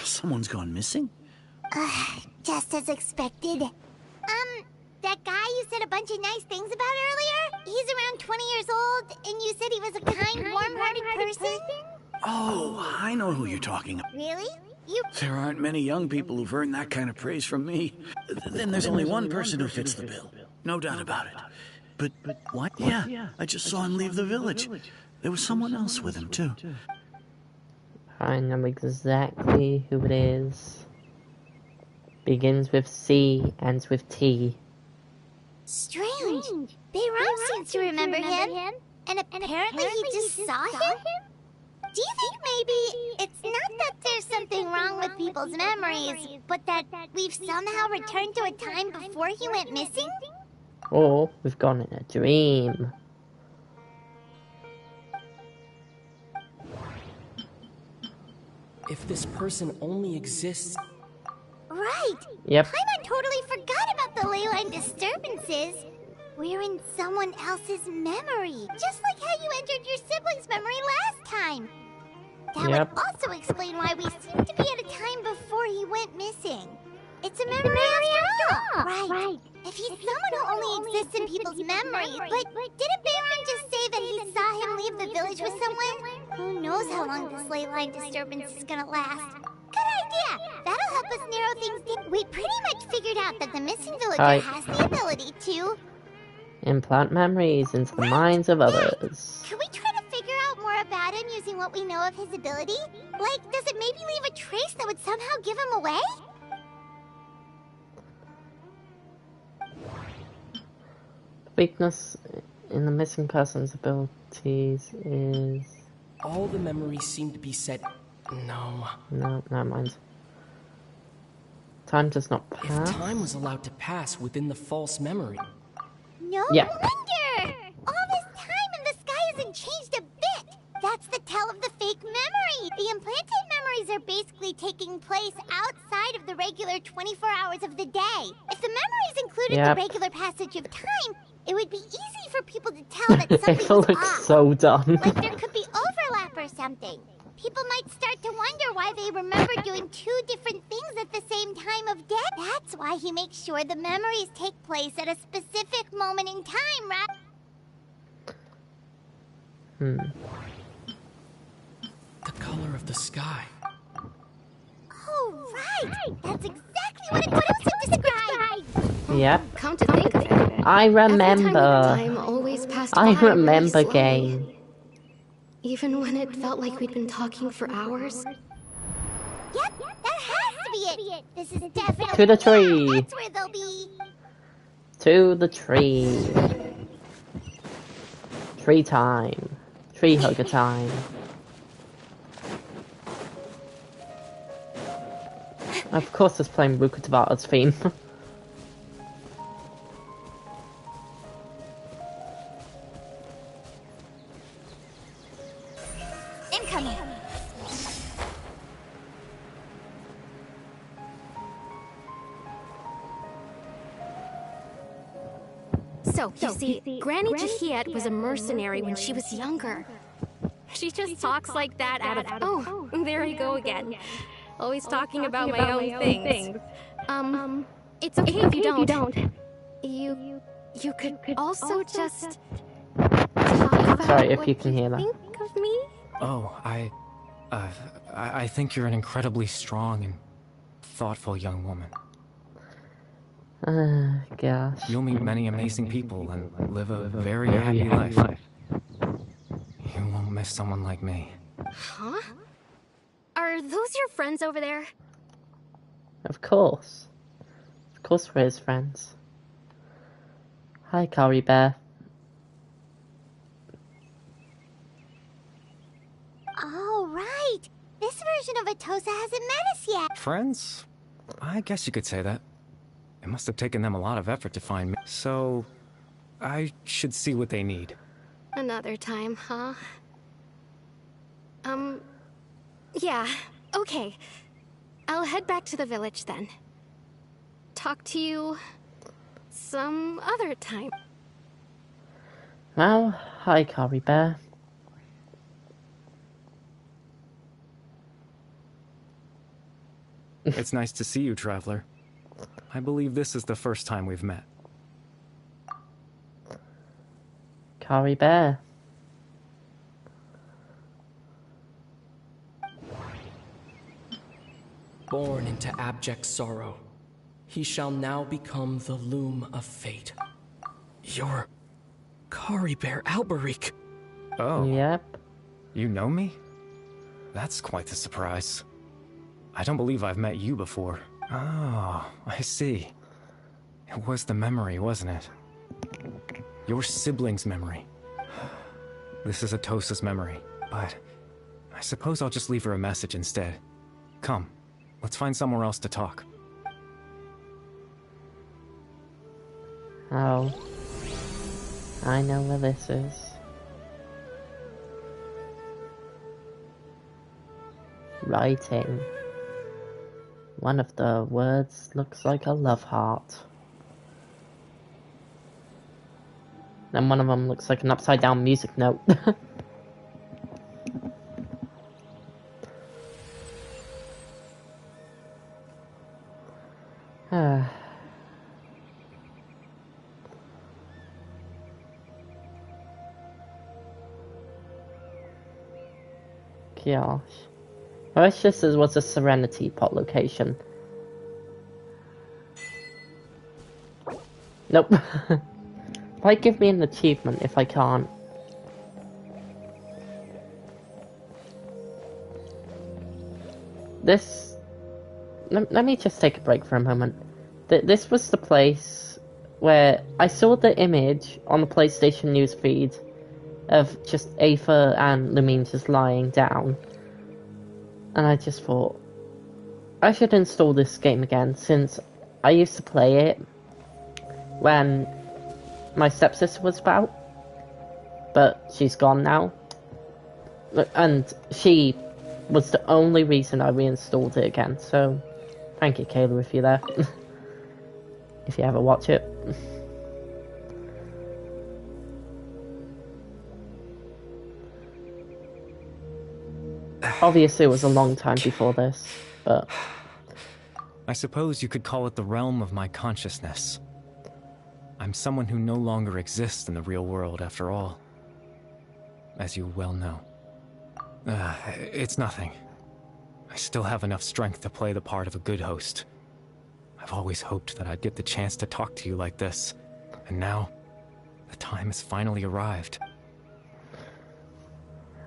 Someone's gone missing? Just as expected. That guy you said a bunch of nice things about earlier? He's around 20 years old, and you said he was a kind, warm-hearted person? Oh, I know who you're talking about. Really? There aren't many young people who've earned that kind of praise from me. Then there's only one person who fits the bill. No doubt about it. But what? Yeah, I just saw him leave the village. There was someone else with him, too. I know exactly who it is. Begins with C, ends with T. Strange. Bayram seems to remember him. And apparently he just saw him? Do you think maybe it's not that there's something wrong with people's memories, but that we've somehow returned to a time before he went missing? Or we've gone in a dream. If this person only exists... Right! Yep. Paimon totally forgot about the ley line disturbances. We're in someone else's memory. Just like how you entered your sibling's memory last time. That would also explain why we seem to be at a time before he went missing. It's a memory after all. Right. If he's someone who only exists in people's memories, but didn't Bayron just say that he saw him leave the village with someone? Who knows how long this ley line disturbance is gonna last? Good idea! That'll help us narrow things down. We pretty much figured out that the missing villager has the ability to... implant memories into the minds of others. Can we try to figure out more about him using what we know of his ability? Like, does it maybe leave a trace that would somehow give him away? Weakness in the missing person's abilities is... all the memories seem to be set... No, never mind. Time does not pass. If time was allowed to pass within the false memory... No wonder! All this time and the sky hasn't changed a bit! That's the tell of the fake memory! The implanted memories are basically taking place outside of the regular 24 hours of the day. If the memories included the regular passage of time, it would be easy for people to tell that something was off. So dumb. Like there could be overlap or something. People might start to wonder why they remember doing two different things at the same time of day. That's why he makes sure the memories take place at a specific moment in time, right? The color of the sky. Oh, right! That's exactly what it could describe! Yep. Come to think of it, I remember. time always passed by I really remember slowly. game. Even when it felt like we'd been talking for hours. Yep, that has to be it. This is definitely To the tree. That's where they'll be. To the tree. Tree time. Tree hugger time. Of course, it's playing Ruka Tabata's theme. Incoming. So, you see, Granny Jahiet was a mercenary when she was younger. She just talks like that out of... Oh, there you go again. Always talking about my own things. It's okay if you don't. You could also just... talk about Sorry if you can hear that. think of me? Oh, I think you're an incredibly strong and thoughtful young woman. Gosh. You'll meet many amazing people and live a very happy life. You won't miss someone like me. Huh? Are those your friends over there? Of course. Of course we're his friends. Hi, Cory Bear. version of Atosa hasn't met us yet. Friends? I guess you could say that. It must have taken them a lot of effort to find me. So, I should see what they need. Another time, huh? Yeah, okay. I'll head back to the village then. Talk to you some other time. Well, hi, Kari Bear. It's nice to see you, Traveler. I believe this is the first time we've met. Kari Bear. Born into abject sorrow, he shall now become the loom of fate. You're Kari Bear Alberic. Oh. Yep. You know me? That's quite the surprise. I don't believe I've met you before. Oh, I see. It was the memory, wasn't it? Your sibling's memory. This is Atosa's memory, but I suppose I'll just leave her a message instead. Come, let's find somewhere else to talk. Oh. I know where this is. Writing. One of the words looks like a love heart. And one of them looks like an upside down music note. Gosh. I wish this was a Serenity pot location. Nope. Why give me an achievement if I can't? This... Let me just take a break for a moment. This was the place where I saw the image on the PlayStation news feed of just Aether and Lumine just lying down. And I just thought, I should install this game again, since I used to play it when my stepsister was about, but she's gone now. And she was the only reason I reinstalled it again, so thank you, Kayla, if you're there. If you ever watch it. Obviously, it was a long time before this, but... I suppose you could call it the realm of my consciousness. I'm someone who no longer exists in the real world, after all. As you well know. It's nothing. I still have enough strength to play the part of a good host. I've always hoped that I'd get the chance to talk to you like this, and now, the time has finally arrived.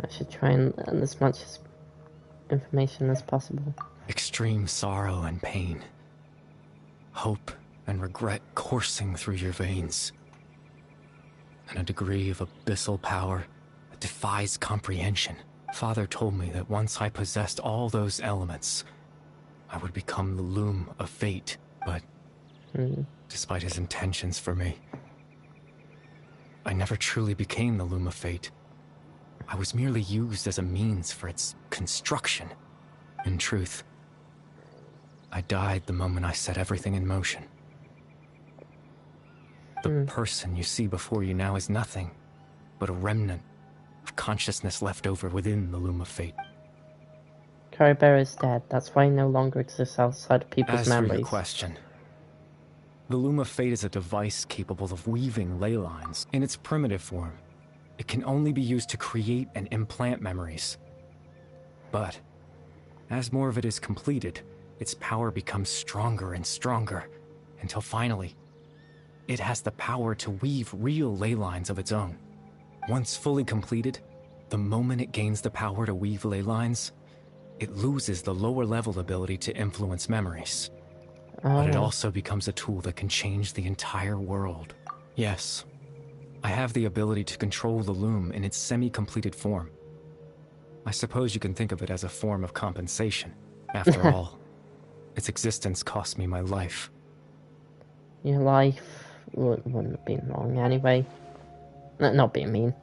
I should try and learn as much information as possible. Extreme sorrow and pain. Hope and regret coursing through your veins. And a degree of abyssal power that defies comprehension. Father told me that once I possessed all those elements, I would become the loom of fate, but despite his intentions for me, I never truly became the loom of fate. I was merely used as a means for its construction. In truth, I died the moment I set everything in motion. The person you see before you now is nothing but a remnant of consciousness left over within the loom of fate. Caribera is dead. That's why he no longer exists outside of people's memories. As for your question, the loom of fate is a device capable of weaving ley lines. In its primitive form, it can only be used to create and implant memories. But as more of it is completed, its power becomes stronger and stronger, until finally, it has the power to weave real ley lines of its own. Once fully completed, the moment it gains the power to weave ley lines, it loses the lower level ability to influence memories. But it also becomes a tool that can change the entire world. Yes, I have the ability to control the loom in its semi-completed form. I suppose you can think of it as a form of compensation. After all, its existence cost me my life. Your life wouldn't have been long anyway. Not being mean.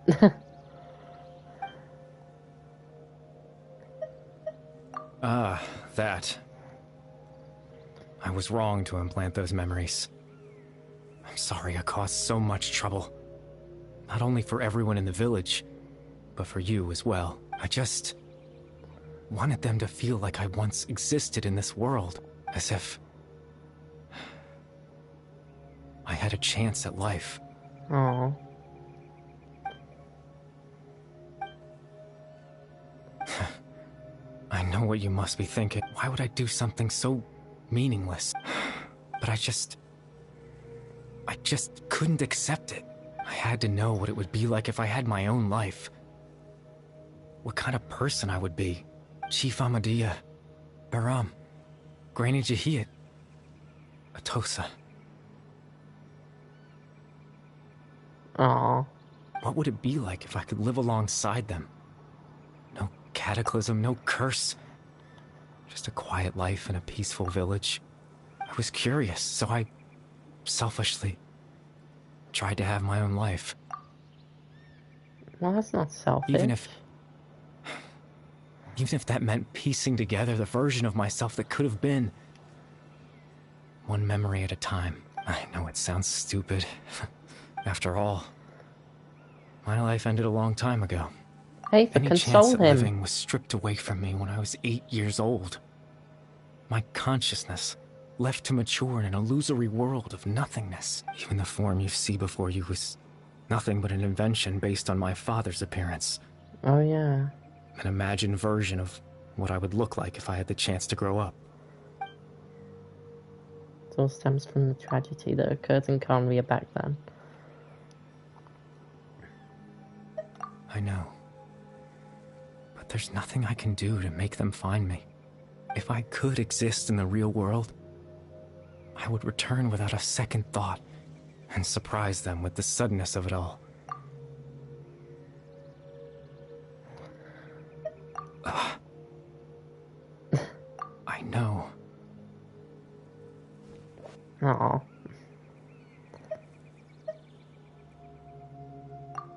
Ah, that. I was wrong to implant those memories. I'm sorry I caused so much trouble. Not only for everyone in the village, but for you as well. I just wanted them to feel like I once existed in this world, as if I had a chance at life. Aww. I know what you must be thinking. Why would I do something so meaningless? But I just couldn't accept it. I had to know what it would be like if I had my own life. What kind of person I would be. Chief Ahmadiyya, Baram, Granny Jahiyat, Atosa. Aww. What would it be like if I could live alongside them? No cataclysm, no curse. Just a quiet life in a peaceful village. I was curious, so I selfishly tried to have my own life. Well, that's not selfish. Even if that meant piecing together the version of myself that could have been. One memory at a time. I know it sounds stupid. After all, my life ended a long time ago. Hey, Any console chance at him. living was stripped away from me when I was 8 years old. My consciousness left to mature in an illusory world of nothingness. Even the form you see before you was nothing but an invention based on my father's appearance. Oh yeah. An imagined version of what I would look like if I had the chance to grow up. It all stems from the tragedy that occurred in Conria back then. I know. But there's nothing I can do to make them find me. If I could exist in the real world, I would return without a second thought and surprise them with the suddenness of it all. I know. Aww.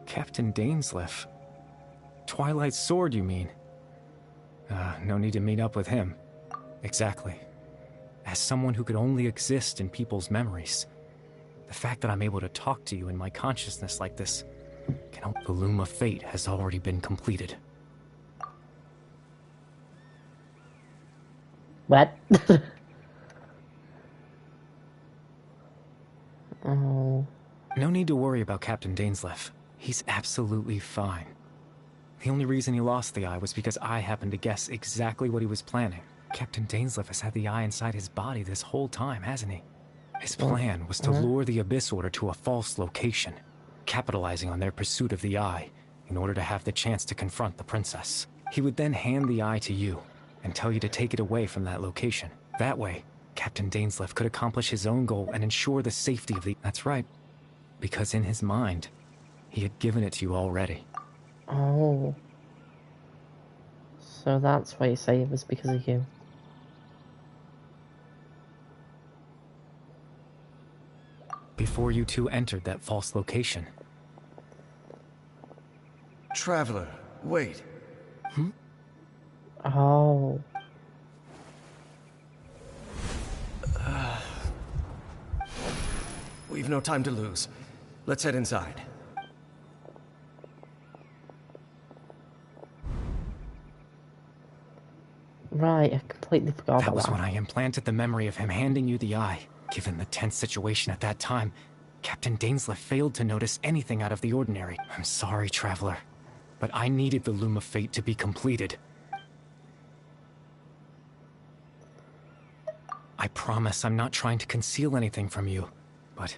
Captain Dainsleif. Twilight's sword, you mean? No need to meet up with him. Exactly. As someone who could only exist in people's memories, the fact that I'm able to talk to you in my consciousness like this can help. The loom of fate has already been completed. What? Oh. No need to worry about Captain Dainsleif. He's absolutely fine. The only reason he lost the eye was because I happened to guess exactly what he was planning. Captain Dainsleif has had the eye inside his body this whole time, hasn't he? His plan was to lure the Abyss Order to a false location, capitalizing on their pursuit of the eye in order to have the chance to confront the princess. He would then hand the eye to you and tell you to take it away from that location. That way, Captain Dainsleif could accomplish his own goal and ensure the safety of the... That's right. Because in his mind, he had given it to you already. Oh. So that's why you say it was because of you. Before you two entered that false location. Traveler, wait. Oh. We've no time to lose. Let's head inside. Right, I completely forgot That about was that. when I implanted the memory of him handing you the eye. Given the tense situation at that time, Captain Dainsleif failed to notice anything out of the ordinary. I'm sorry, Traveler, but I needed the Loom of Fate to be completed. I promise I'm not trying to conceal anything from you, but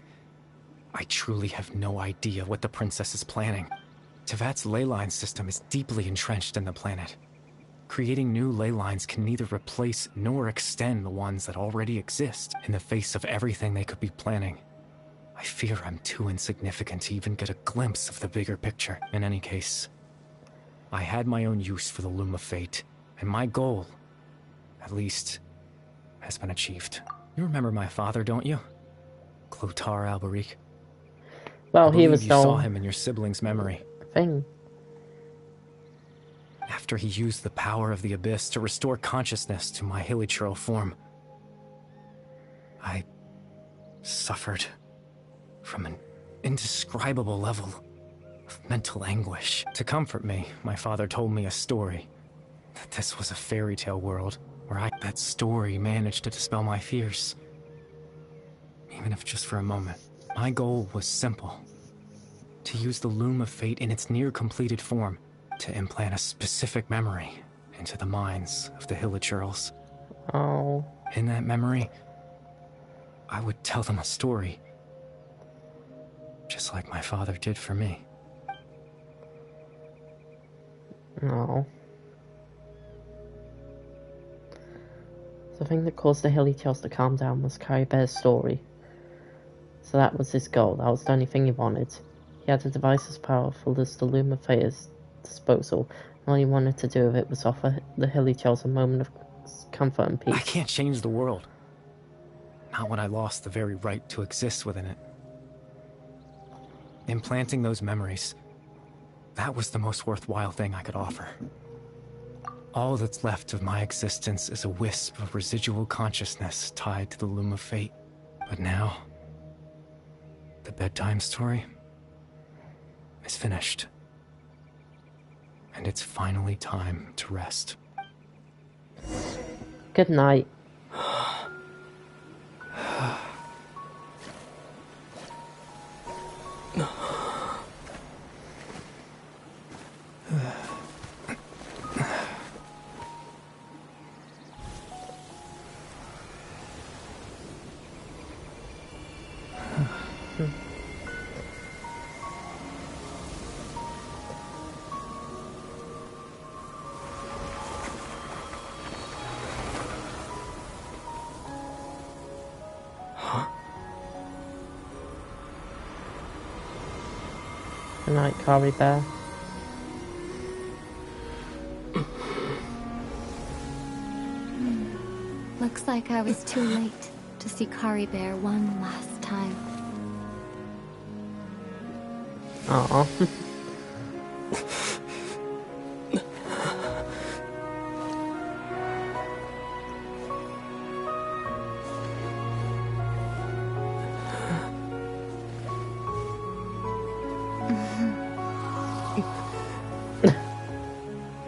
I truly have no idea what the princess is planning. Tevat's ley line system is deeply entrenched in the planet. Creating new ley lines can neither replace nor extend the ones that already exist. In the face of everything they could be planning, I fear I'm too insignificant to even get a glimpse of the bigger picture. In any case, I had my own use for the Loom of Fate, and my goal, at least, has been achieved. You remember my father, don't you? Clotar Alberic. Well, I believe he was you the saw him in your sibling's memory. thing. After he used the power of the Abyss to restore consciousness to my hilichurl form, I suffered from an indescribable level of mental anguish. To comfort me, my father told me a story. That this was a fairy tale world where that story managed to dispel my fears. Even if just for a moment. My goal was simple. To use the Loom of Fate in its near-completed form to implant a specific memory into the minds of the hilichurls. Oh. In that memory, I would tell them a story. Just like my father did for me. No. The thing that caused the hilichurls to calm down was Caribear's story. So that was his goal. That was the only thing he wanted. He had a device as powerful as the Loom of Fate at his disposal. All he wanted to do with it was offer the hilichurls a moment of comfort and peace. I can't change the world. Not when I lost the very right to exist within it. Implanting those memories, that was the most worthwhile thing I could offer. All that's left of my existence is a wisp of residual consciousness tied to the Loom of Fate. But now, the bedtime story is finished. And it's finally time to rest. Good night. Good night, Caribear. Looks like I was too late to see Caribear one last time. Aww.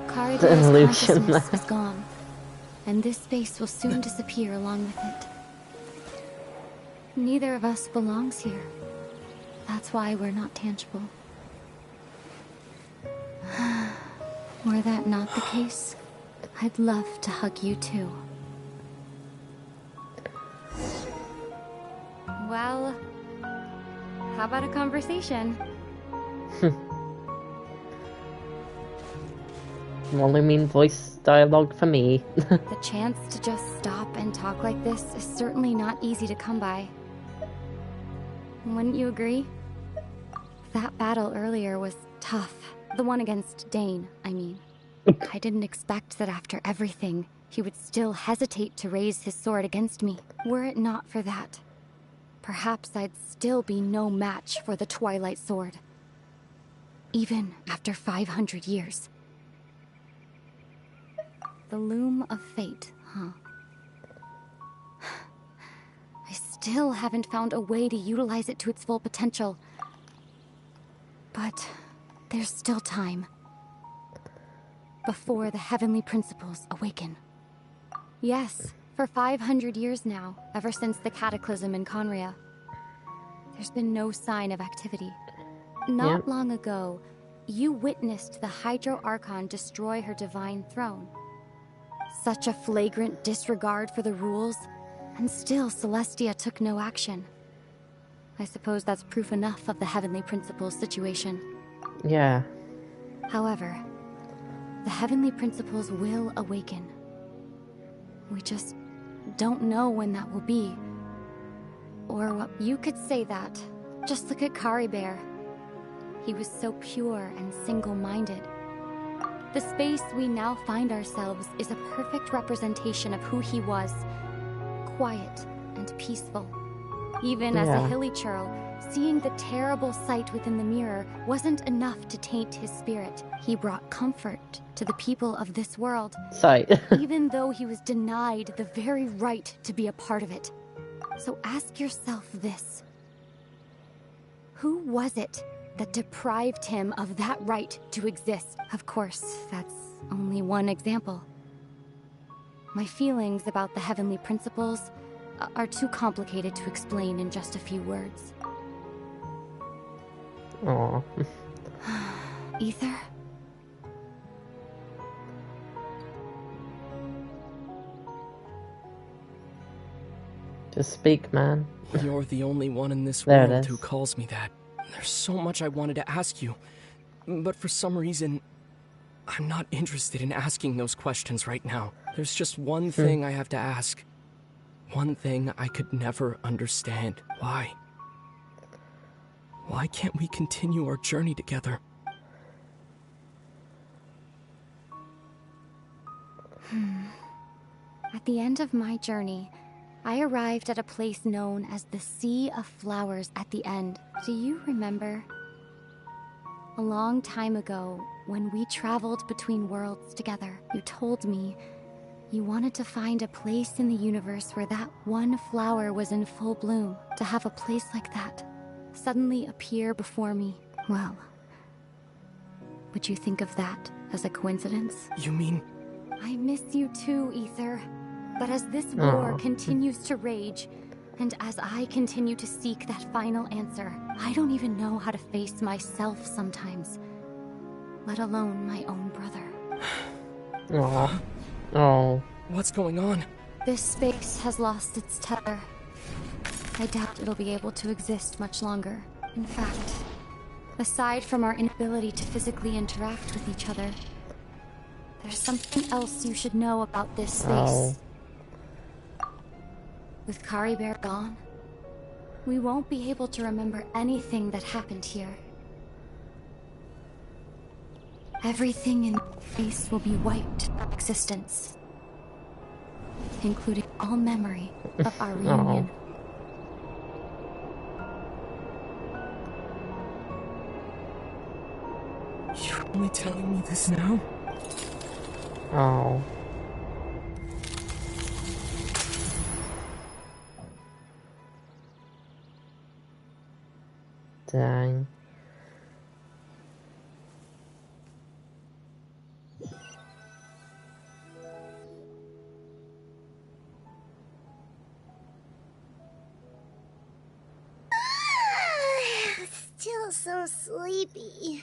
Caribear's consciousness is gone, and this space will soon disappear along with it. Neither of us belongs here. That's why we're not tangible. Were that not the case, I'd love to hug you too. Well, how about a conversation? Only mean voice dialogue for me. The chance to just stop and talk like this is certainly not easy to come by. Wouldn't you agree? That battle earlier was tough. The one against Dane, I mean. I didn't expect that after everything, he would still hesitate to raise his sword against me. Were it not for that, perhaps I'd still be no match for the Twilight Sword. Even after 500 years. The Loom of Fate, huh? I still haven't found a way to utilize it to its full potential. But there's still time. Before the heavenly principles awaken. Yes, for 500 years now, ever since the cataclysm in Conria, there's been no sign of activity. Not long ago, you witnessed the Hydro Archon destroy her divine throne. Such a flagrant disregard for the rules, and still Celestia took no action. I suppose that's proof enough of the Heavenly Principles situation. Yeah. However, the Heavenly Principles will awaken. We just don't know when that will be. Or what you could say that. Just look at Caribear. He was so pure and single-minded. The space we now find ourselves is a perfect representation of who he was. Quiet and peaceful. Even as a hilly churl, seeing the terrible sight within the mirror wasn't enough to taint his spirit. He brought comfort to the people of this world, even though he was denied the very right to be a part of it. So ask yourself this. Who was it that deprived him of that right to exist? Of course, that's only one example. My feelings about the heavenly principles are too complicated to explain in just a few words. Aww. Ether? Just speak, man. You're the only one in this world who calls me that. There's so much I wanted to ask you, but for some reason, I'm not interested in asking those questions right now. There's just one thing I have to ask. One thing I could never understand. Why? Why can't we continue our journey together? At the end of my journey, I arrived at a place known as the Sea of Flowers at the end. Do you remember? A long time ago, when we traveled between worlds together, you told me you wanted to find a place in the universe where that one flower was in full bloom. To have a place like that suddenly appear before me, well, would you think of that as a coincidence? You mean... I miss you too, Ether. But as this war continues to rage, and as I continue to seek that final answer, I don't even know how to face myself sometimes, let alone my own brother. Aww. Oh. What's going on? This space has lost its tether. I doubt it'll be able to exist much longer. In fact, aside from our inability to physically interact with each other, there's something else you should know about this space. With Caribert gone, we won't be able to remember anything that happened here. Everything in space will be wiped from existence, including all memory of our reunion. You're only telling me this now? Oh. Dang. Still so sleepy.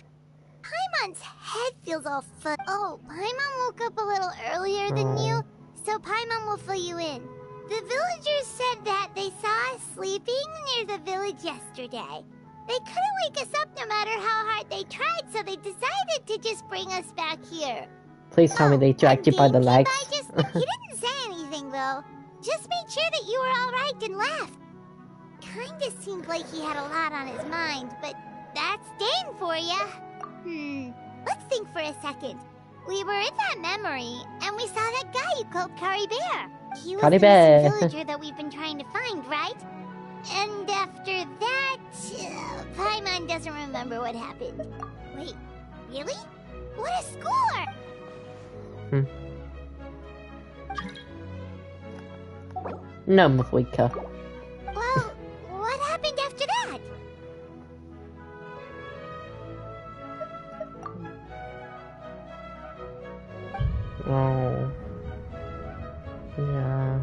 Paimon's head feels all fuzzy. Oh, Paimon woke up a little earlier than you, so Paimon will fill you in. The villagers said that they saw us sleeping near the village yesterday. They couldn't wake us up no matter how hard they tried, so they decided to just bring us back here. Please tell me they dragged you by the legs. He didn't say anything, though. Just made sure that you were alright and left. Kinda seemed like he had a lot on his mind, but that's Dane for ya. Let's think for a second. We were in that memory, and we saw that guy you called Caribert. He was the missing villager that we've been trying to find, right? And after that, Paimon doesn't remember what happened. Wait, really? What a score! No, Mavika. Well, what happened after that? Oh. Yeah.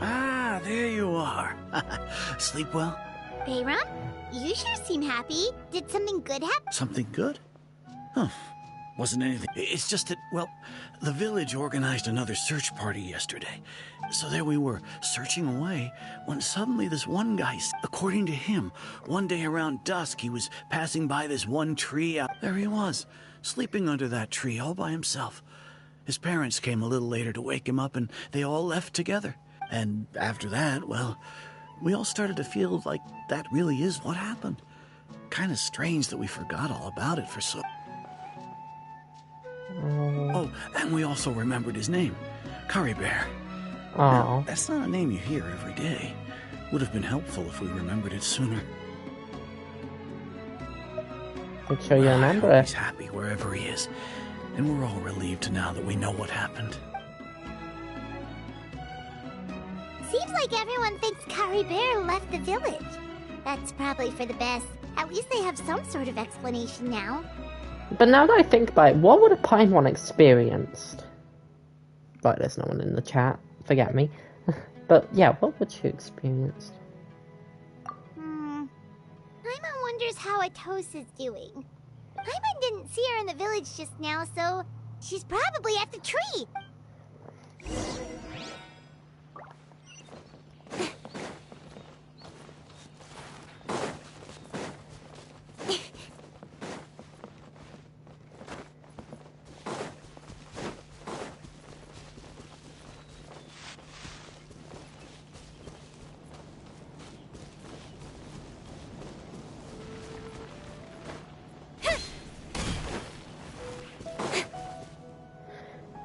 Ah, there you are. Sleep well? Bayram, you sure seem happy. Did something good happen? Something good? Huh. Wasn't anything. It's just that, well, the village organized another search party yesterday. So there we were, searching away, when suddenly this one guy, according to him, one day around dusk, he was passing by this one tree out. There he was, sleeping under that tree all by himself. His parents came a little later to wake him up, and they all left together. And after that, well, we all started to feel like that really is what happened. Kind of strange that we forgot all about it for so... Oh, and we also remembered his name. Curry Bear. Oh. Now, that's not a name you hear every day. Would have been helpful if we remembered it sooner. Make sure you remember it. it. He's happy wherever he is. And we're all relieved now that we know what happened. Seems like everyone thinks Curry Bear left the village. That's probably for the best. At least they have some sort of explanation now. But now that I think about it, what would a Paimon experienced? Right, there's no one in the chat. Forget me. But yeah, what would she experience? Paimon wonders how Atosa's doing. Paimon didn't see her in the village just now, so she's probably at the tree.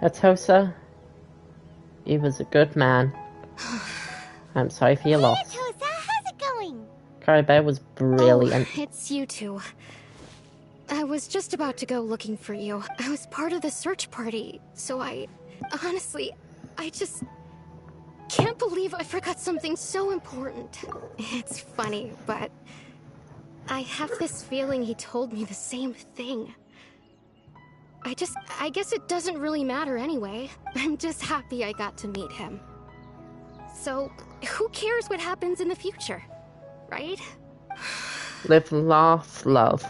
Atosa, he was a good man. I'm sorry for your loss. Atosa, how's it going? Curry Bear was brilliant. Oh, it's you two. I was just about to go looking for you. I was part of the search party, so honestly, I just can't believe I forgot something so important. It's funny, but I have this feeling he told me the same thing. I guess it doesn't really matter anyway. I'm just happy I got to meet him. So, who cares what happens in the future, right? Live, laugh, love.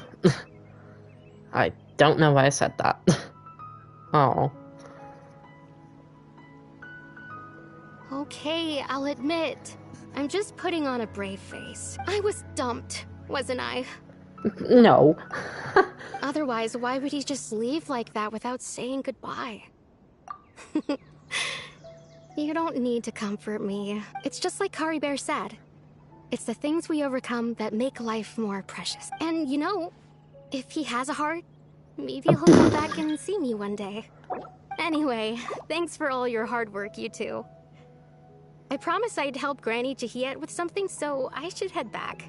I don't know why I said that. Oh. Okay, I'll admit. I'm just putting on a brave face. I was dumped, wasn't I? No. Otherwise, why would he just leave like that without saying goodbye? You don't need to comfort me. It's just like Curry Bear said. It's the things we overcome that make life more precious. And you know, if he has a heart, maybe he'll come back and see me one day. Anyway, thanks for all your hard work, you two. I promised I'd help Granny Jahiet with something, so I should head back.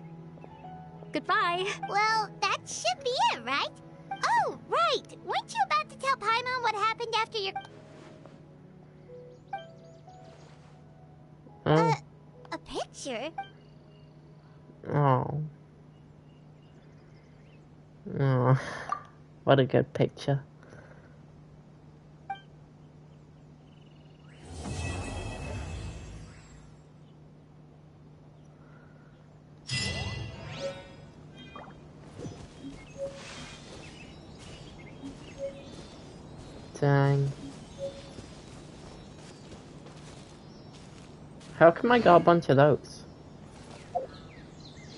Goodbye. Well, that should be it, right? Oh, right. Weren't you about to tell Paimon what happened after your... A picture? Oh. Oh. What a good picture. Dang. How come I got a bunch of those?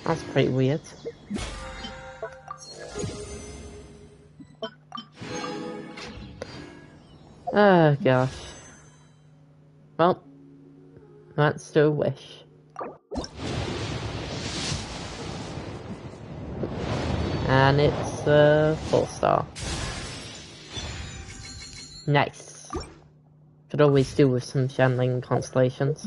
That's pretty weird. Oh gosh. Well, let's do a wish. And it's a 4-star. Nice. Could always do with some channeling constellations.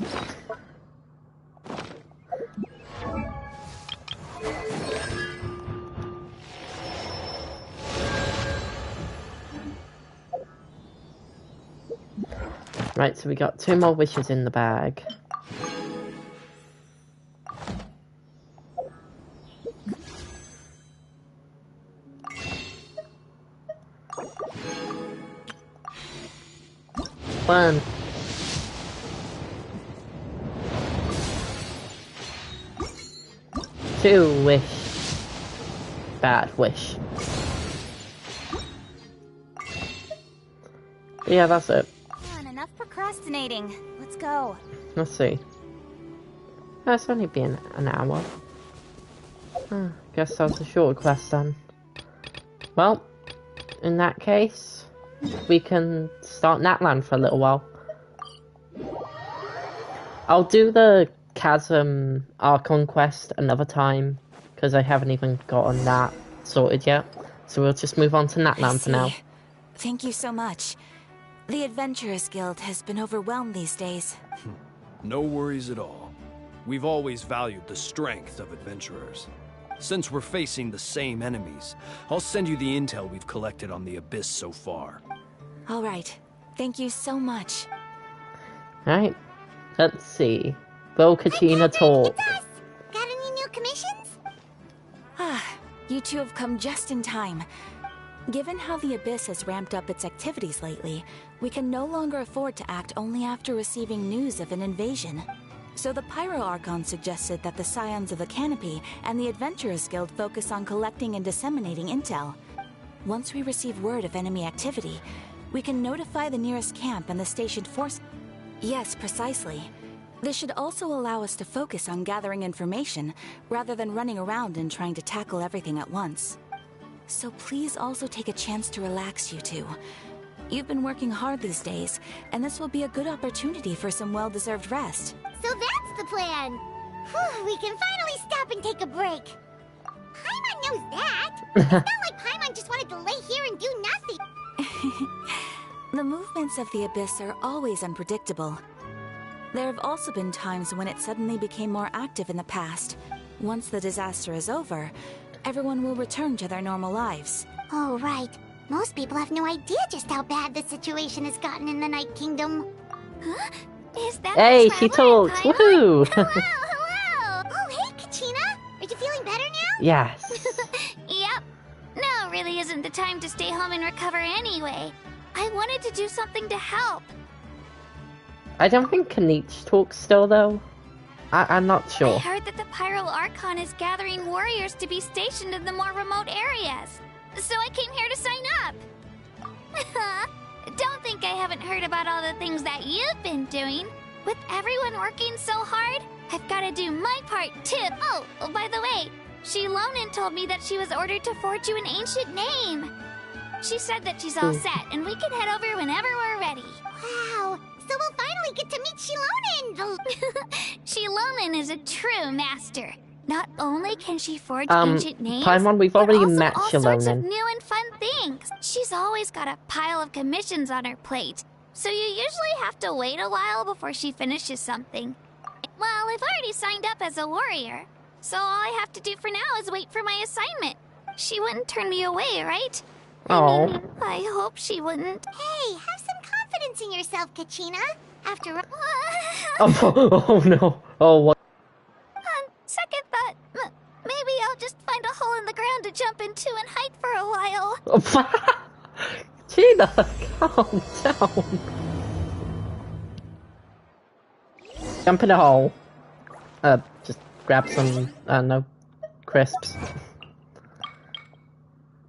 Right, so we got 2 more wishes in the bag. One. Two wish. Bad wish. Yeah, that's it. Come on, enough procrastinating. Let's go. Let's see. That's only been an hour. Guess that was a short quest then. Well, in that case, we can start Natlan for a little while. I'll do the Chasm Archon quest another time, because I haven't even gotten that sorted yet. So we'll just move on to Natlan for now. Thank you so much. The Adventurers Guild has been overwhelmed these days. No worries at all. We've always valued the strength of adventurers. Since we're facing the same enemies, I'll send you the intel we've collected on the Abyss so far. All right. Thank you so much. Alright. Let's see. Will Kachina talk? Got any new commissions? You two have come just in time. Given how the Abyss has ramped up its activities lately, we can no longer afford to act only after receiving news of an invasion. So the Pyro Archon suggested that the Scions of the Canopy and the Adventurers Guild focus on collecting and disseminating intel. Once we receive word of enemy activity, we can notify the nearest camp and the stationed force. Yes, precisely. This should also allow us to focus on gathering information, rather than running around and trying to tackle everything at once. So please also take a chance to relax, you two. You've been working hard these days, and this will be a good opportunity for some well-deserved rest. So that's the plan! Whew, we can finally stop and take a break. Paimon knows that! It's not like Paimon just wanted to lay here and do nothing! The movements of the Abyss are always unpredictable. There have also been times when it suddenly became more active in the past. Once the disaster is over, everyone will return to their normal lives. Oh, right. Most people have no idea just how bad the situation has gotten in the Night Kingdom. Huh? Is that Hey, she talks! Woohoo! Hello, hello! Oh, hey, Kachina! Are you feeling better now? Yes. Yep. Now really isn't the time to stay home and recover anyway. I wanted to do something to help. I don't think Kanich talks still, though. I'm not sure. I heard that the Pyro Archon is gathering warriors to be stationed in the more remote areas. So I came here to sign up. Don't think I haven't heard about all the things that you've been doing. With everyone working so hard, I've got to do my part too. Oh, by the way, Shilonin told me that she was ordered to forge you an ancient name. She said that she's all set, and we can head over whenever we're ready. Wow, so we'll finally get to meet Shilonin! Shilonin is a true master. Not only can she forge ancient names, Paimon, we've already met all sorts of Shilonin. new and fun things. She's always got a pile of commissions on her plate, so you usually have to wait a while before she finishes something. Well, I've already signed up as a warrior, so all I have to do for now is wait for my assignment. She wouldn't turn me away, right? Oh. I hope she wouldn't. Hey, have some confidence in yourself, Kachina. After all... Oh no. Oh, what? On second thought, maybe I'll just find a hole in the ground to jump into and hide for a while. Gina, calm down. Jump in a hole. Just grab some, no, crisps.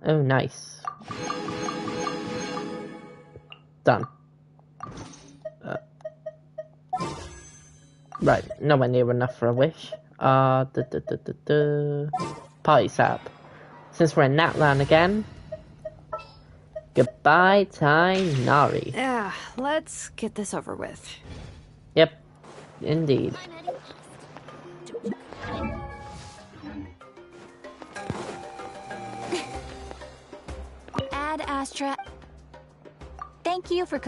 Oh, nice. Done. Right, nowhere near enough for a wish. Party sap. Since we're in Natlan again. Goodbye, Tainari. Yeah, let's get this over with. Yep, indeed. Ad Astra. Thank you for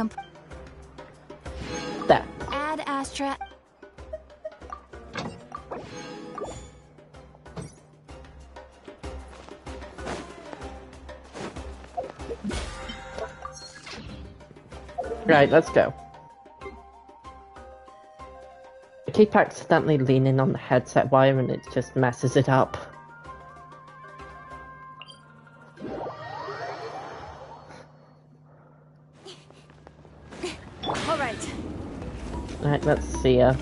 There. Ad Astra. Right, let's go. I keep accidentally leaning on the headset wire and it just messes it up. Alright. Right, let's see ya.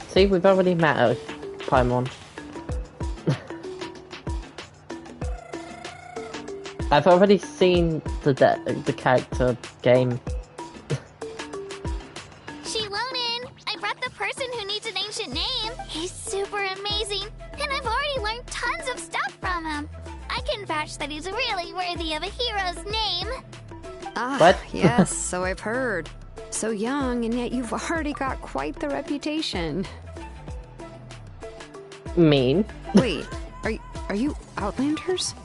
See, we've already met her, Paimon. I've already seen the character game. Shilonin, I brought the person who needs an ancient name. He's super amazing, and I've already learned tons of stuff from him. I can vouch that he's really worthy of a hero's name. Ah, What? yes, so I've heard. So young, and yet you've already got quite the reputation. Mean. Wait, are you Outlanders?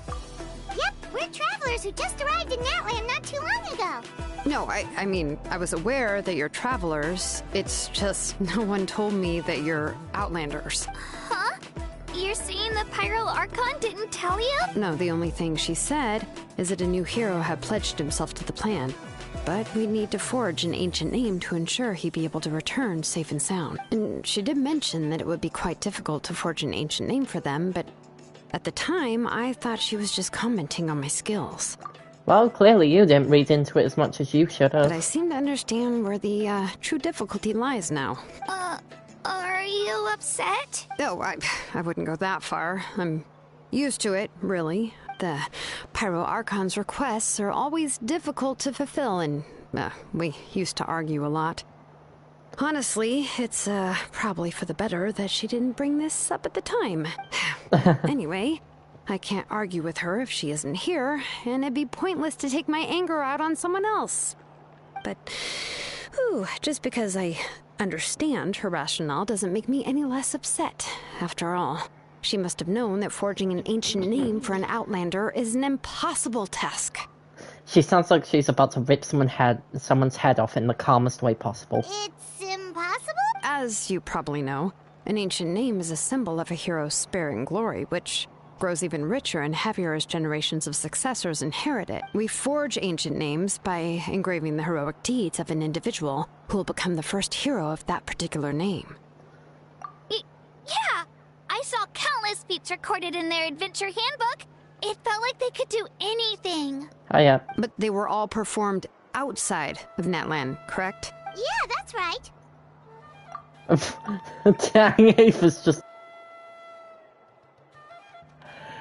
Yep, we're travelers who just arrived in Natland not too long ago. No, I mean, I was aware that you're travelers. It's just no one told me that you're Outlanders. Huh? You're saying the Pyro Archon didn't tell you? No, the only thing she said is that a new hero had pledged himself to the plan. But we'd need to forge an ancient name to ensure he'd be able to return safe and sound. And she did mention that it would be quite difficult to forge an ancient name for them, but at the time, I thought she was just commenting on my skills. Well, clearly you didn't read into it as much as you should have. But I seem to understand where the true difficulty lies now. Are you upset? No, I wouldn't go that far. I'm used to it, really. The Pyro Archon's requests are always difficult to fulfill, and we used to argue a lot. Honestly, it's probably for the better that she didn't bring this up at the time. Anyway, I can't argue with her if she isn't here, and it'd be pointless to take my anger out on someone else. But, just because I understand her rationale doesn't make me any less upset. After all, she must have known that forging an ancient name for an Outlander is an impossible task. She sounds like she's about to rip someone's head off in the calmest way possible. It's impossible? As you probably know, an ancient name is a symbol of a hero's spirit and glory, which grows even richer and heavier as generations of successors inherit it. We forge ancient names by engraving the heroic deeds of an individual who will become the first hero of that particular name. Yeah! I saw countless feats recorded in their adventure handbook. It felt like they could do anything. Oh, yeah. But they were all performed outside of Natland, correct? Yeah, that's right. Dang, Ava's just...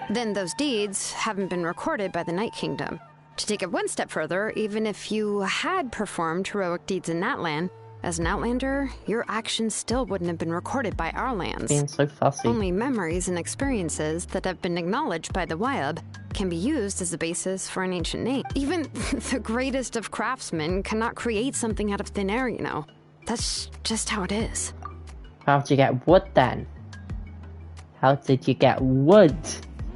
Then those deeds haven't been recorded by the Night Kingdom. To take it one step further, even if you had performed heroic deeds in Natland, as an Outlander, your actions still wouldn't have been recorded by our lands. Being so fussy. Only memories and experiences that have been acknowledged by the Wyab can be used as a basis for an ancient name. Even the greatest of craftsmen cannot create something out of thin air, you know. That's just how it is. How'd you get wood then? How did you get wood?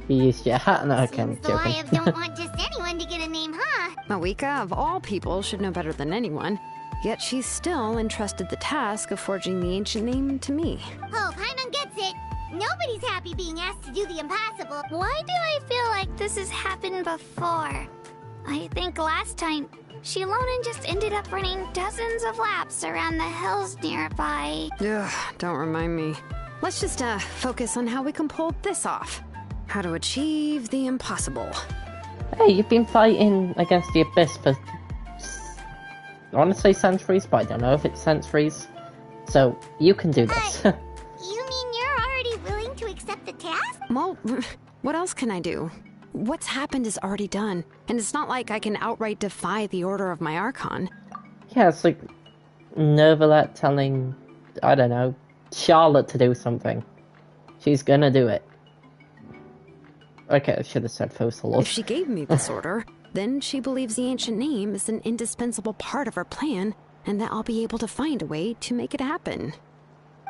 You used your hat? No, okay, I'm Seems the joking. Wyab don't want just anyone to get a name, huh? Mawika, of all people, should know better than anyone. Yet she's still entrusted the task of forging the ancient name to me. Oh, Paimon gets it. Nobody's happy being asked to do the impossible. Why do I feel like this has happened before? I think last time, Shilonen just ended up running dozens of laps around the hills nearby. Ugh, don't remind me. Let's just focus on how we can pull this off. How to achieve the impossible. Hey, you've been fighting against the Abyss for... I want to say centuries, but I don't know if it's centuries. So, you can do this. You mean you're already willing to accept the task? Well, what else can I do? What's happened is already done, and it's not like I can outright defy the order of my Archon. Yeah, it's like Nervalet telling, I don't know, Charlotte to do something. She's gonna do it. Okay, I should have said Focalor. If she gave me this order, then she believes the ancient name is an indispensable part of her plan, and that I'll be able to find a way to make it happen.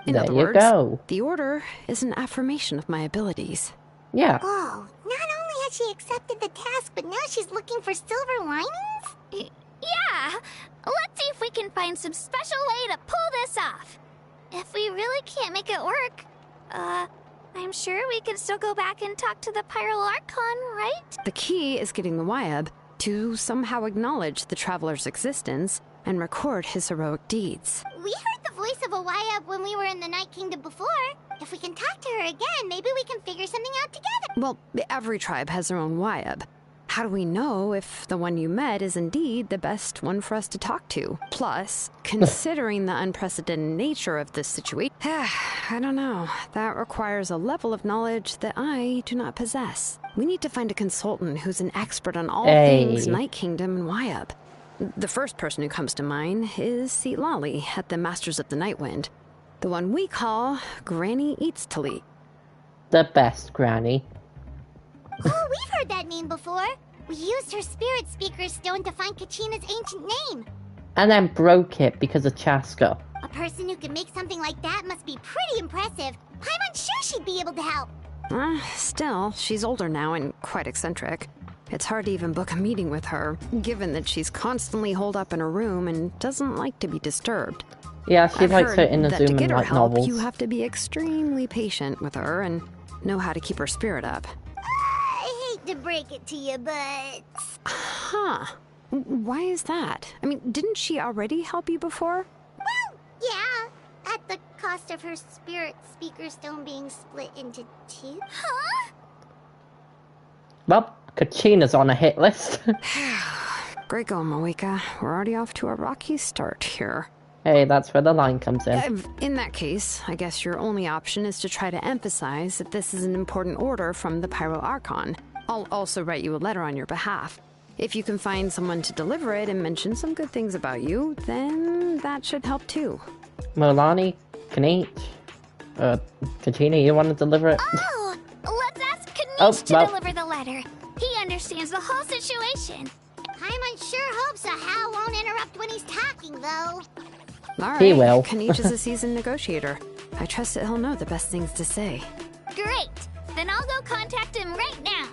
In other words, go. The order is an affirmation of my abilities. Yeah. Oh, not only has she accepted the task, but now she's looking for silver linings? Yeah! Let's see if we can find some special way to pull this off. If we really can't make it work, I'm sure we can still go back and talk to the Pyro Archon, right? The key is getting the Wyab to somehow acknowledge the traveler's existence and record his heroic deeds. We heard the voice of a Wyab when we were in the Night Kingdom before. If we can talk to her again, maybe we can figure something out together. Well, every tribe has their own Wyab. How do we know if the one you met is indeed the best one for us to talk to? Plus, considering the unprecedented nature of this situation, I don't know. That requires a level of knowledge that I do not possess. We need to find a consultant who's an expert on all things Night Kingdom and Wyab. The first person who comes to mind is Seatlali at the Masters of the Nightwind. The one we call Granny Eatstali. The best Granny. Oh, we've heard that name before. We used her spirit speaker stone to find Kachina's ancient name. And then broke it because of Chaska. A person who can make something like that must be pretty impressive. Paimon's sure she'd be able to help. Still, she's older now and quite eccentric. It's hard to even book a meeting with her, given that she's constantly holed up in her room and doesn't like to be disturbed. Yeah, she likes her inner that to get her like help, novels. You have to be extremely patient with her and know how to keep her spirit up. I hate to break it to you, but... Huh. Why is that? I mean, didn't she already help you before? Well, yeah. At the cost of her spirit speaker stone being split into two. Huh? Well, Kachina's on a hit list. Great going, Moeka. We're already off to a rocky start here. Hey, that's where the line comes in. In that case, I guess your only option is to try to emphasize that this is an important order from the Pyro Archon. I'll also write you a letter on your behalf. If you can find someone to deliver it and mention some good things about you, then that should help too. Milani, Kanich, Kachina, you want to deliver it? Oh, let's ask Kanich to deliver the letter. He understands the whole situation. Paimon sure hopes a Hal won't interrupt when he's talking, though. All right, he will. Kanich is a seasoned negotiator. I trust that he'll know the best things to say. Great. Then I'll go contact him right now.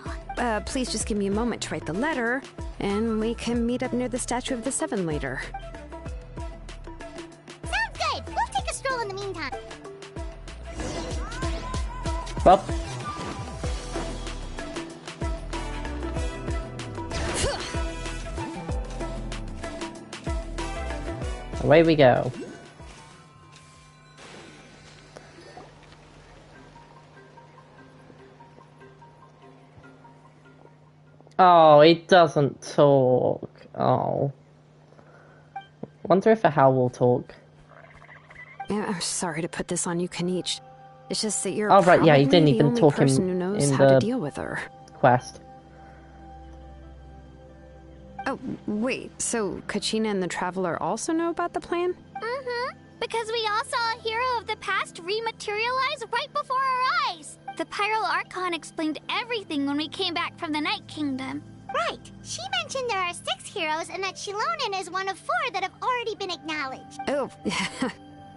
Please just give me a moment to write the letter, and we can meet up near the Statue of the Seven later. Sounds good. We'll take a stroll in the meantime. Well. Away we go. Oh, it doesn't talk. Oh. Wonder if a Hal will talk. Yeah, I'm sorry to put this on you, Kanich. It's just that you're right, yeah, he didn't even the only talk person who knows in how the to deal with her. Quest. Oh, wait, so Kachina and the Traveler also know about the plan? Mm-hmm. Because we all saw a hero of the past rematerialize right before our eyes. The Pyro Archon explained everything when we came back from the Night Kingdom. Right. She mentioned there are 6 heroes and that Shilonen is one of 4 that have already been acknowledged. Oh,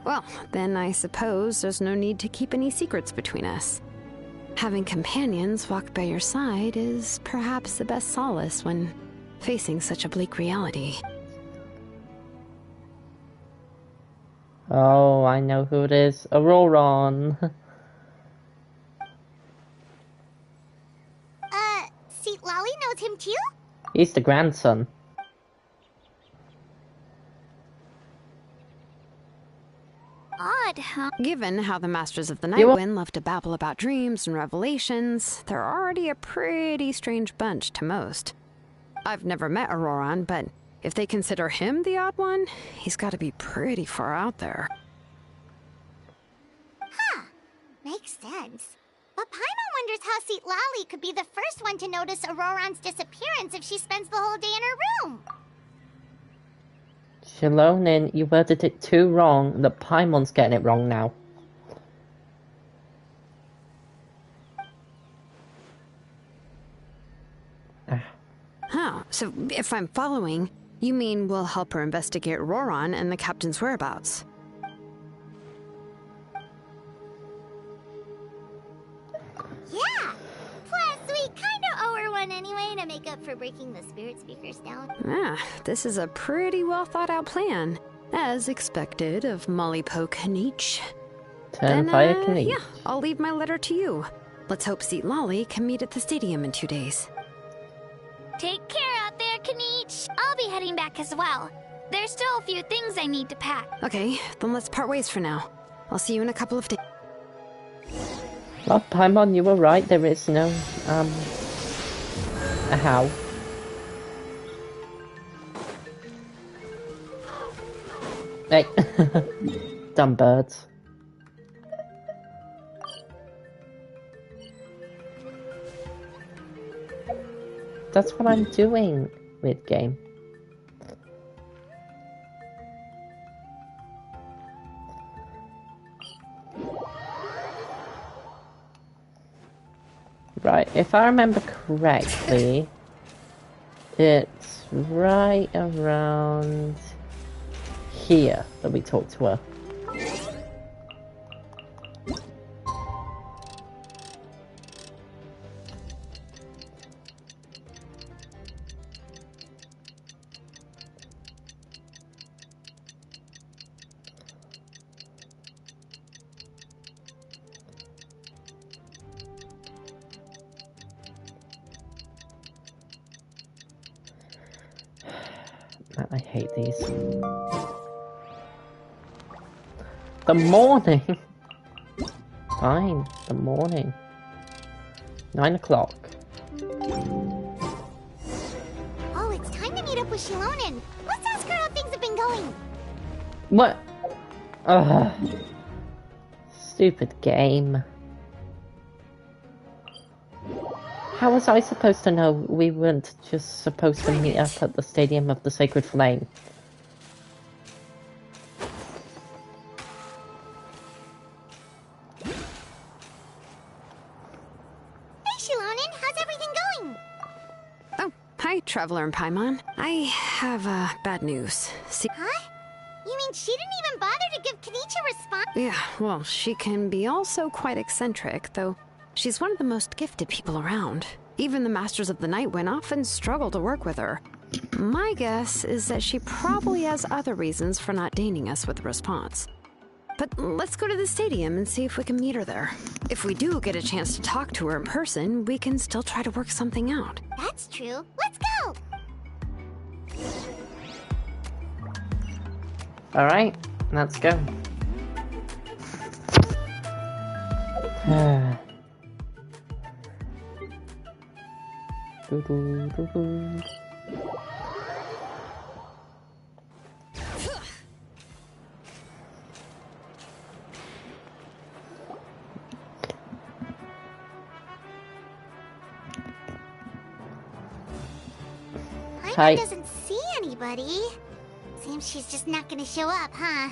well, then I suppose there's no need to keep any secrets between us. Having companions walk by your side is perhaps the best solace when facing such a bleak reality. Oh, I know who it is. Auroron. Seat Lolly knows him too? He's the grandson. Odd, huh? Given how the Masters of the Nightwind love to babble about dreams and revelations, they're already a pretty strange bunch to most. I've never met Auroron, but if they consider him the odd one, he's got to be pretty far out there. Huh. Makes sense. But Paimon wonders how Seat Lolly could be the first one to notice Auroron's disappearance if she spends the whole day in her room. Shilonen, you worded it too wrong. The Paimon's getting it wrong now. Huh, so if I'm following, you mean we'll help her investigate Auroron and the captain's whereabouts? Yeah! Plus, we kinda owe her one anyway to make up for breaking the spirit speakers down. This is a pretty well thought out plan. As expected of Molly Poke Kanich. Turnfire Kanich. Yeah, I'll leave my letter to you. Let's hope Seat Lolly can meet at the stadium in 2 days. Take care out there, Kanich. I'll be heading back as well. There's still a few things I need to pack. Okay, then let's part ways for now. I'll see you in a couple of days. Well, Paimon, you were right. There is no, a how. Hey, dumb birds. That's what I'm doing with game. Right, if I remember correctly, it's right around here that we talk to her. I hate these. The morning! Fine, the morning. 9 o'clock. Oh, it's time to meet up with Shilonen. Let's ask her how things have been going. What? Ugh. Stupid game. How was I supposed to know we weren't just supposed to meet up at the Stadium of the Sacred Flame? Hey Shilonen, how's everything going? Oh, hi Traveler and Paimon. I have bad news. See? Huh? You mean she didn't even bother to give Kenichi a response? Yeah, well, she can be also quite eccentric, though she's one of the most gifted people around. Even the Masters of the Nightwind often struggle to work with her. My guess is that she probably has other reasons for not deigning us with a response. But let's go to the stadium and see if we can meet her there. If we do get a chance to talk to her in person, we can still try to work something out. That's true. Let's go! Alright, let's go. Paimon doesn't see anybody. Seems she's just not gonna show up, huh?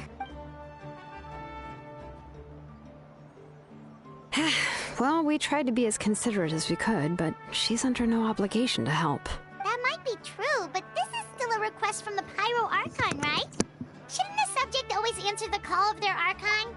Well, we tried to be as considerate as we could, but she's under no obligation to help. That might be true, but this is still a request from the Pyro Archon, right? Shouldn't the subject always answer the call of their Archon?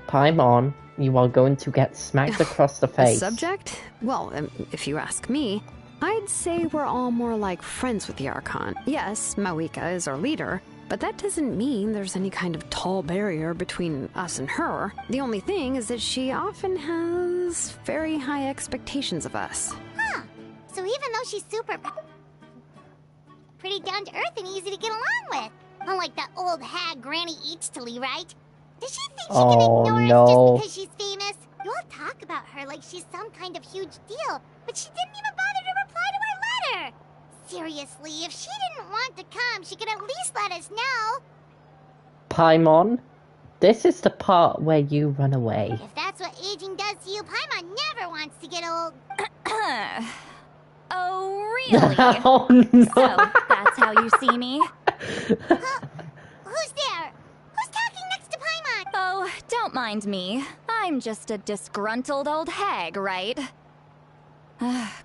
Paimon, you are going to get smacked across the face. The subject? Well, if you ask me, I'd say we're all more like friends with the Archon. Yes, Mawika is our leader, but that doesn't mean there's any kind of tall barrier between us and her. The only thing is that she often has very high expectations of us. Huh. So even though she's super pretty down to earth and easy to get along with, unlike that old hag Granny Eatstily, right? Does she think she can ignore us just because she's famous? You all talk about her like she's some kind of huge deal, but she didn't even bother to reply to our letter. Seriously, if she didn't want to come, she could at least let us know. Paimon, this is the part where you run away. If that's what aging does to you, Paimon never wants to get old. Oh, really? Oh, no. So, that's how you see me? Who's there? Who's talking next to Paimon? Oh, don't mind me. I'm just a disgruntled old hag, right?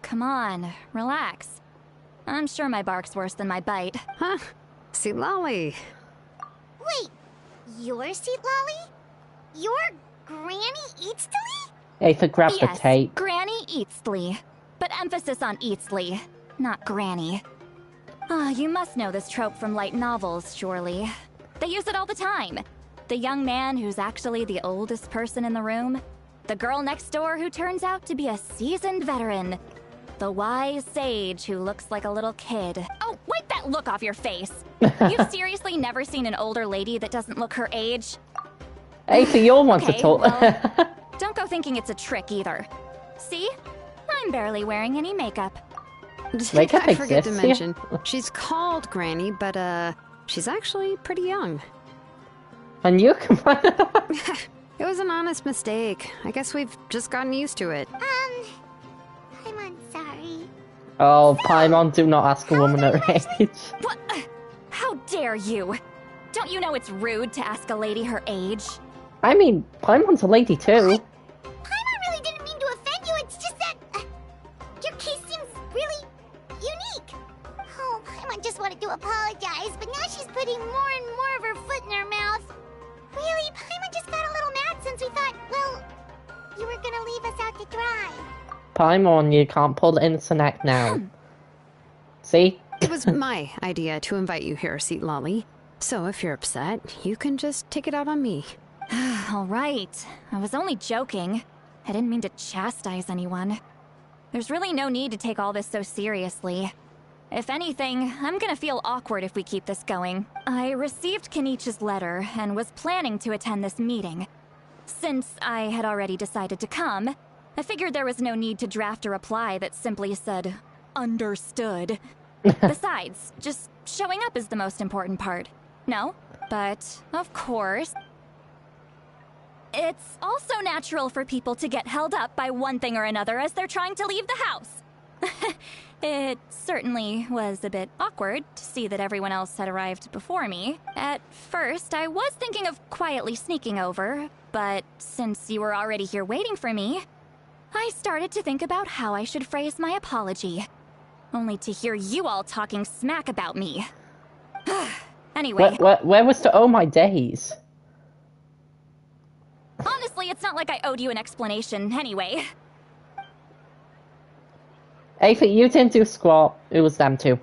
Come on, relax. I'm sure my bark's worse than my bite. Huh? See Lolly. Wait, you're Seat Lolly? You're Granny Eatstily? Aether, grab the tape. Granny Eatstly. But emphasis on Eatstly, not Granny. You must know this trope from light novels, surely. They use it all the time. The young man who's actually the oldest person in the room. The girl next door who turns out to be a seasoned veteran. The wise sage who looks like a little kid. Oh, wipe that look off your face! You've seriously never seen an older lady that doesn't look her age? Aether, you're one to talk. Well, don't go thinking it's a trick either. See? I'm barely wearing any makeup. Makeup I forget to exists, mention, she's called Granny, but she's actually pretty young. And you can It was an honest mistake. I guess we've just gotten used to it. I'm sorry. Oh, Paimon, do not ask a woman her age. What? How dare you? Don't you know it's rude to ask a lady her age? I mean, Paimon's a lady too. Paimon really didn't mean to offend you, it's just that your case seems really unique. Oh, Paimon, Paimon just wanted to apologize, but now she's putting more and more of her foot in her mouth. Really, Paimon just got a little mad since we thought, well, you were gonna leave us out to dry. Paimon, you can't pull the innocent act now. See? It was my idea to invite you here, Seat Lolly. So if you're upset, you can just take it out on me. All right. I was only joking. I didn't mean to chastise anyone. There's really no need to take all this so seriously. If anything, I'm gonna feel awkward if we keep this going. I received Kenichi's letter and was planning to attend this meeting. Since I had already decided to come, I figured there was no need to draft a reply that simply said, "Understood." Besides, just showing up is the most important part. No, but of course, it's also natural for people to get held up by one thing or another as they're trying to leave the house. It certainly was a bit awkward to see that everyone else had arrived before me. At first, I was thinking of quietly sneaking over, but since you were already here waiting for me, I started to think about how I should phrase my apology. Only to hear you all talking smack about me. Anyway. Where was the oh my days? Honestly, it's not like I owed you an explanation anyway. Aether, you didn't do squat. It was them too.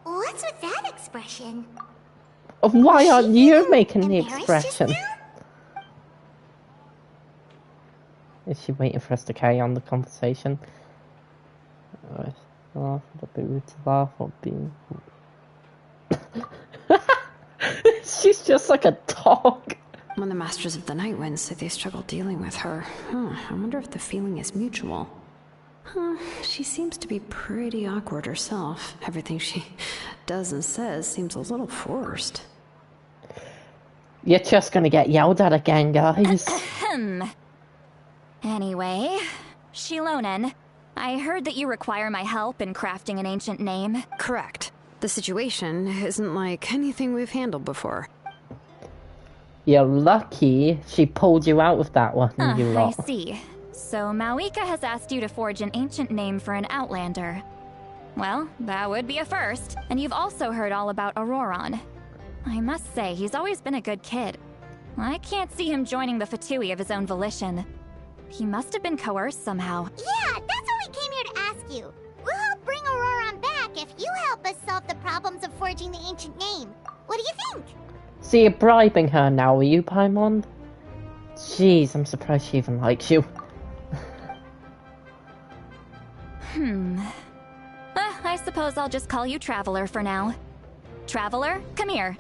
What's with that expression? Why aren't you making the expression? Is she waiting for us to carry on the conversation? Laugh, but be rude to laugh or be... She's just like a dog. When the Masters of the Night Wind say they struggle dealing with her, I wonder if the feeling is mutual. She seems to be pretty awkward herself. Everything she does and says seems a little forced. You're just gonna get yelled at again, guys. Anyway, Shilonen, I heard that you require my help in crafting an ancient name. Correct. The situation isn't like anything we've handled before. You're lucky she pulled you out with that one, you lot. I see. So Mauika has asked you to forge an ancient name for an Outlander. Well, that would be a first. And you've also heard all about Auroron. I must say, he's always been a good kid. I can't see him joining the Fatui of his own volition. He must have been coerced somehow. Yeah, that's why we came here to ask you. We'll help bring Auroron back if you help us solve the problems of forging the ancient name. What do you think? So you're bribing her now, are you, Paimon? Jeez, I'm surprised she even likes you. I suppose I'll just call you Traveler for now. Traveler, come here.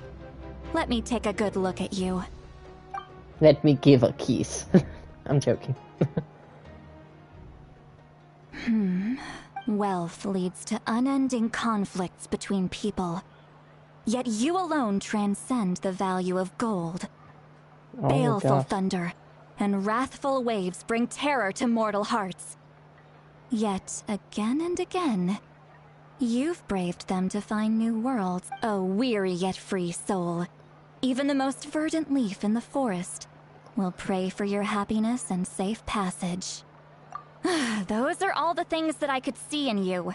Let me take a good look at you. Let me give a kiss. I'm joking. Wealth leads to unending conflicts between people. Yet you alone transcend the value of gold. Baleful thunder and wrathful waves bring terror to mortal hearts. Yet again and again, you've braved them to find new worlds. A weary yet free soul. Even the most verdant leaf in the forest will pray for your happiness and safe passage. Those are all the things that I could see in you.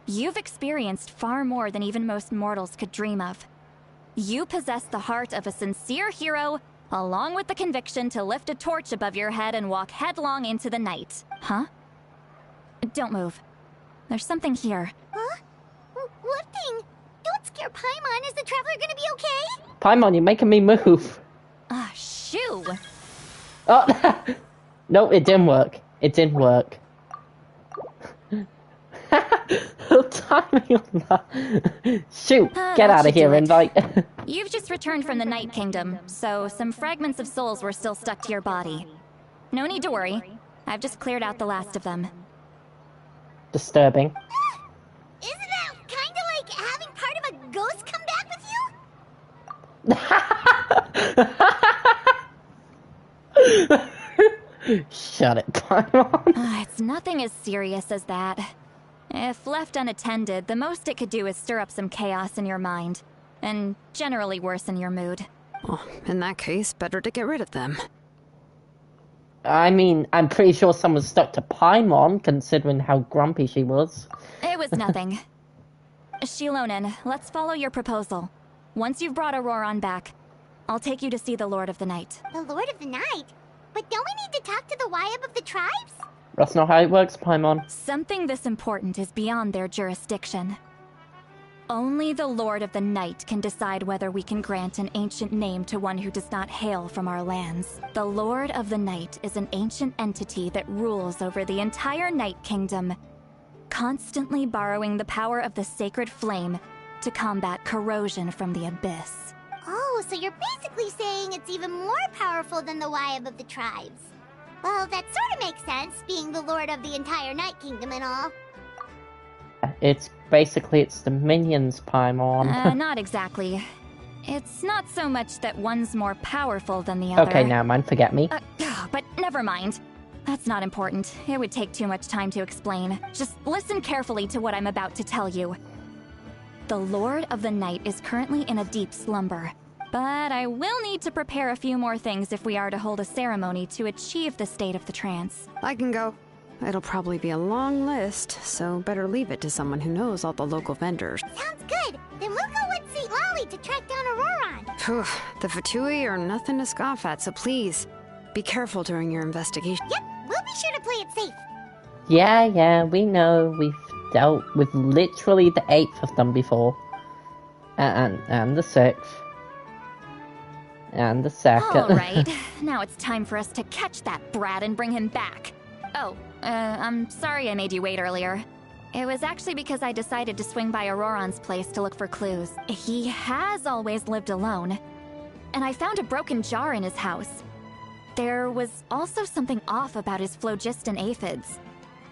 You've experienced far more than even most mortals could dream of. You possess the heart of a sincere hero, along with the conviction to lift a torch above your head and walk headlong into the night. Huh? Don't move. There's something here. Huh? What thing? Don't scare Paimon. Is the Traveler gonna be okay? Paimon, you're making me move. Shoo! Oh, no, it didn't work. It didn't work. Timing on that. Shoot, get out of here, Invite. You've just returned from the Night Kingdom, so some fragments of souls were still stuck to your body. No need to worry. I've just cleared out the last of them. Disturbing. Isn't that kinda like having part of a ghost come back with you? Shut it, Paimon. It's nothing as serious as that. If left unattended, the most it could do is stir up some chaos in your mind, and generally worsen your mood. Well, in that case, better to get rid of them. I mean, I'm pretty sure someone stuck to Paimon, considering how grumpy she was. It was nothing. Shilonen, let's follow your proposal. Once you've brought Auroron back, I'll take you to see the Lord of the Night. The Lord of the Night? But don't we need to talk to the Wyab of the tribes? That's not how it works, Paimon. Something this important is beyond their jurisdiction. Only the Lord of the Night can decide whether we can grant an ancient name to one who does not hail from our lands. The Lord of the Night is an ancient entity that rules over the entire Night Kingdom, constantly borrowing the power of the sacred flame to combat corrosion from the abyss. Oh, so you're basically saying it's even more powerful than the Wyab of the tribes. Well, that sort of makes sense, being the lord of the entire Night Kingdom and all. It's the minions, Paimon. Not exactly. It's not so much that one's more powerful than the other. Okay, now mind, forget me. But never mind. That's not important. It would take too much time to explain. Just listen carefully to what I'm about to tell you. The Lord of the Night is currently in a deep slumber, but I will need to prepare a few more things if we are to hold a ceremony to achieve the state of the trance. I can go. It'll probably be a long list, so better leave it to someone who knows all the local vendors. Sounds good. Then we'll go with St. Lolly to track down Auroron. Phew, the Fatui are nothing to scoff at, so please, be careful during your investigation. Yep, we'll be sure to play it safe. Yeah, we know. We've dealt with literally the 8th of them before. And the 6th. And the 2nd. Alright, now it's time for us to catch that brat and bring him back. Oh, I'm sorry I made you wait earlier. It was actually because I decided to swing by Auroron's place to look for clues. He has always lived alone, and I found a broken jar in his house. There was also something off about his phlogiston aphids,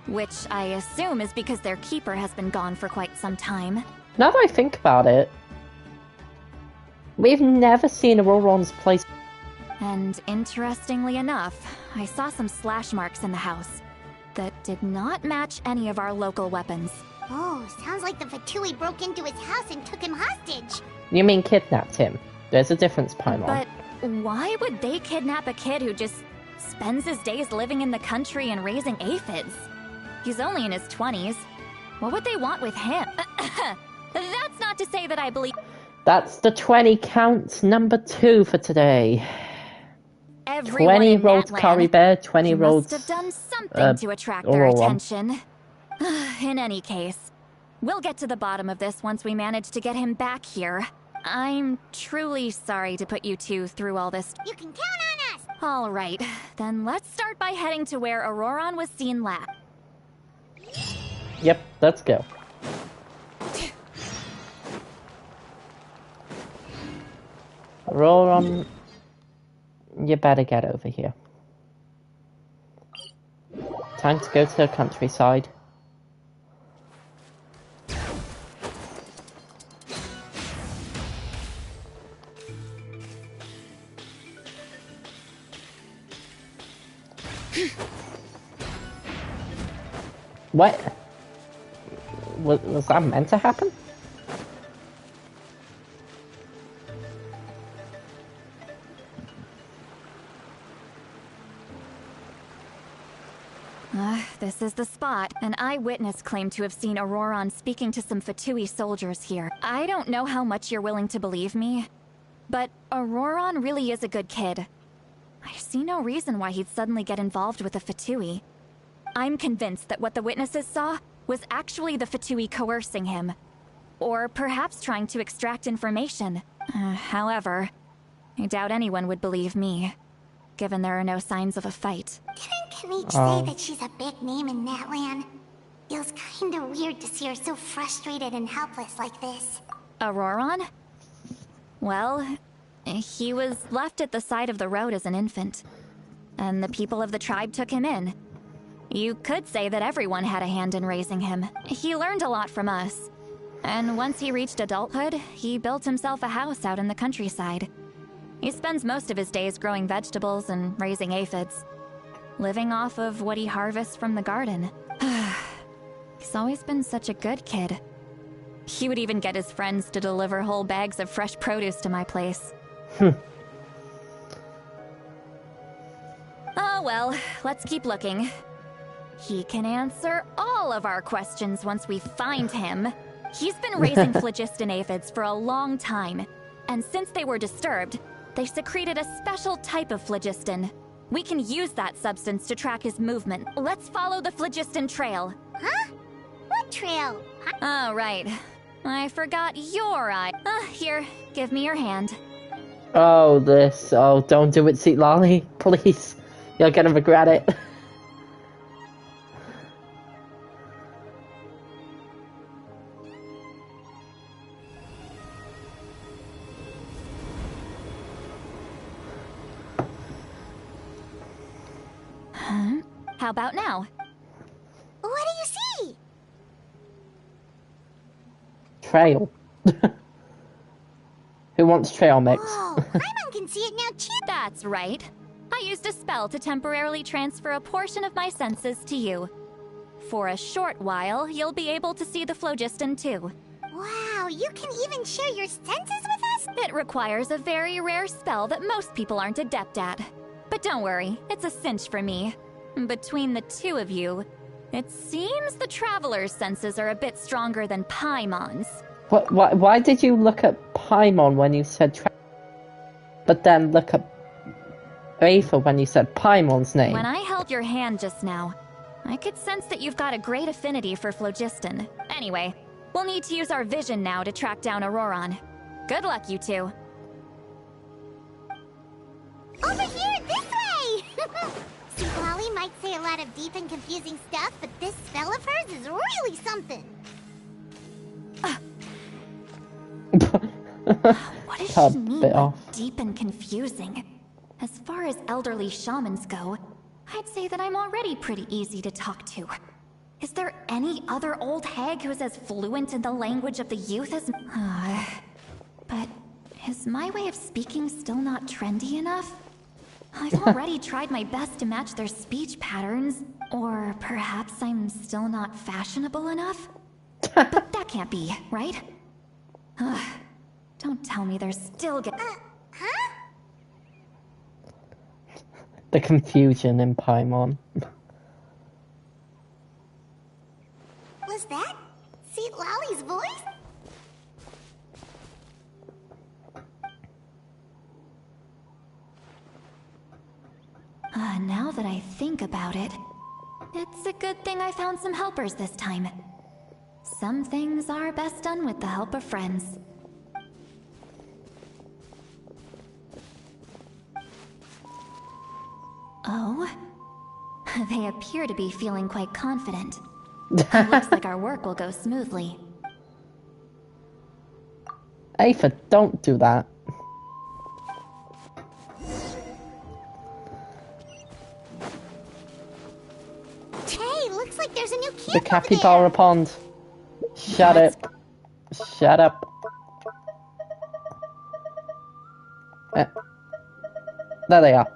which I assume is because their keeper has been gone for quite some time. Now that I think about it, we've never seen Auroron's place. And interestingly enough, I saw some slash marks in the house that did not match any of our local weapons. Oh, sounds like the Fatui broke into his house and took him hostage. You mean kidnapped him? There's a difference, Paimon. But why would they kidnap a kid who just spends his days living in the country and raising aphids? He's only in his 20s. What would they want with him? That's not to say that I believe... That's the 20 count number 2 for today. 20 rolled Kari Bear, 20 rolled... must have done something to attract their attention. In any case, we'll get to the bottom of this once we manage to get him back here. I'm truly sorry to put you two through all this. You can count on us! Alright, then let's start by heading to where Auroron was seen last. Yep, let's go. Auroron, you better get over here. Time to go to the countryside. What? Was that meant to happen? This is the spot. An eyewitness claimed to have seen Auroron speaking to some Fatui soldiers here. I don't know how much you're willing to believe me, but Auroron really is a good kid. I see no reason why he'd suddenly get involved with the Fatui. I'm convinced that what the witnesses saw was actually the Fatui coercing him, or perhaps trying to extract information. However, I doubt anyone would believe me, given there are no signs of a fight. Didn't Kaniche say that she's a big name in Natlan? Feels kinda weird to see her so frustrated and helpless like this. Auroron? Well, he was left at the side of the road as an infant, and the people of the tribe took him in. You could say that everyone had a hand in raising him. He learned a lot from us, and once he reached adulthood, he built himself a house out in the countryside. He spends most of his days growing vegetables and raising aphids, living off of what he harvests from the garden. He's always been such a good kid. He would even get his friends to deliver whole bags of fresh produce to my place. Oh well, let's keep looking. He can answer all of our questions once we find him. He's been raising phlogiston aphids for a long time, and since they were disturbed, they secreted a special type of phlogiston. We can use that substance to track his movement. Let's follow the phlogiston trail. Huh? What trail? Oh, right. I forgot your eye. Here, give me your hand. Oh, this. Oh, don't do it, Sweet Lolly. Please. You're gonna regret it. Huh? How about now? What do you see? Trail. Who wants trail mix? Oh, Paimon can see it now too. That's right. I used a spell to temporarily transfer a portion of my senses to you. For a short while, you'll be able to see the phlogiston too. Wow, you can even share your senses with us? It requires a very rare spell that most people aren't adept at. But don't worry, it's a cinch for me. Between the two of you, it seems the Traveler's senses are a bit stronger than Paimon's. Why did you look at Paimon when you said but then look at Aether when you said Paimon's name? When I held your hand just now, I could sense that you've got a great affinity for phlogiston. Anyway, we'll need to use our vision now to track down Auroron. Good luck, you two. Over here, this way! See, Lolly might say a lot of deep and confusing stuff, but this spell of hers is really something. What does she mean by deep and confusing? As far as elderly shamans go, I'd say that I'm already pretty easy to talk to. Is there any other old hag who's as fluent in the language of the youth as... But is my way of speaking still not trendy enough? I've already tried my best to match their speech patterns. Or perhaps I'm still not fashionable enough? But that can't be, right? Don't tell me they're still Huh? The confusion in Paimon. Was that Sweet Lolly's voice? Now that I think about it, it's a good thing I found some helpers this time. Some things are best done with the help of friends. Oh? They appear to be feeling quite confident. Looks like our work will go smoothly. Aether, don't do that. Hey, looks like there's a new camp The Capybara Pond. Shut up. Shut up. There they are.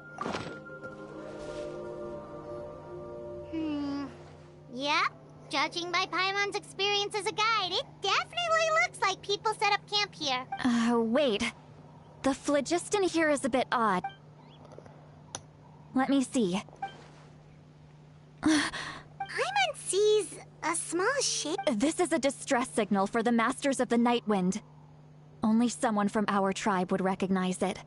Yep. Judging by Paimon's experience as a guide, it definitely looks like people set up camp here. Wait. The phlogiston here is a bit odd. Let me see. Paimon sees a small shape. This is a distress signal for the Masters of the Night Wind. Only someone from our tribe would recognize it.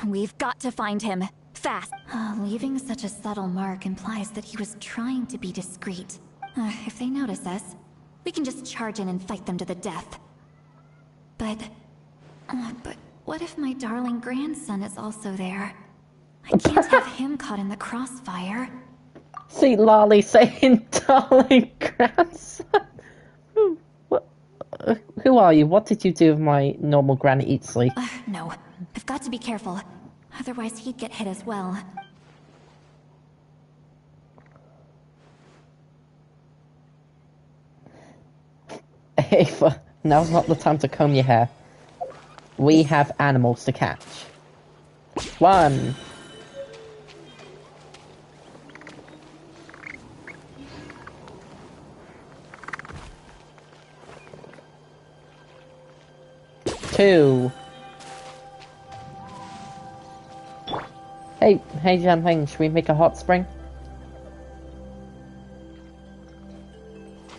We've got to find him. Fast. Leaving such a subtle mark implies that he was trying to be discreet. If they notice us, we can just charge in and fight them to the death. But what if my darling grandson is also there? I can't have him caught in the crossfire. See Lolly saying darling grandson. Who are you? What did you do with my normal Granny Eatsley? No. I've got to be careful. Otherwise he'd get hit as well. Aether, now's not the time to comb your hair. We have animals to catch. 1. Two. Hey, Jianling, should we make a hot spring?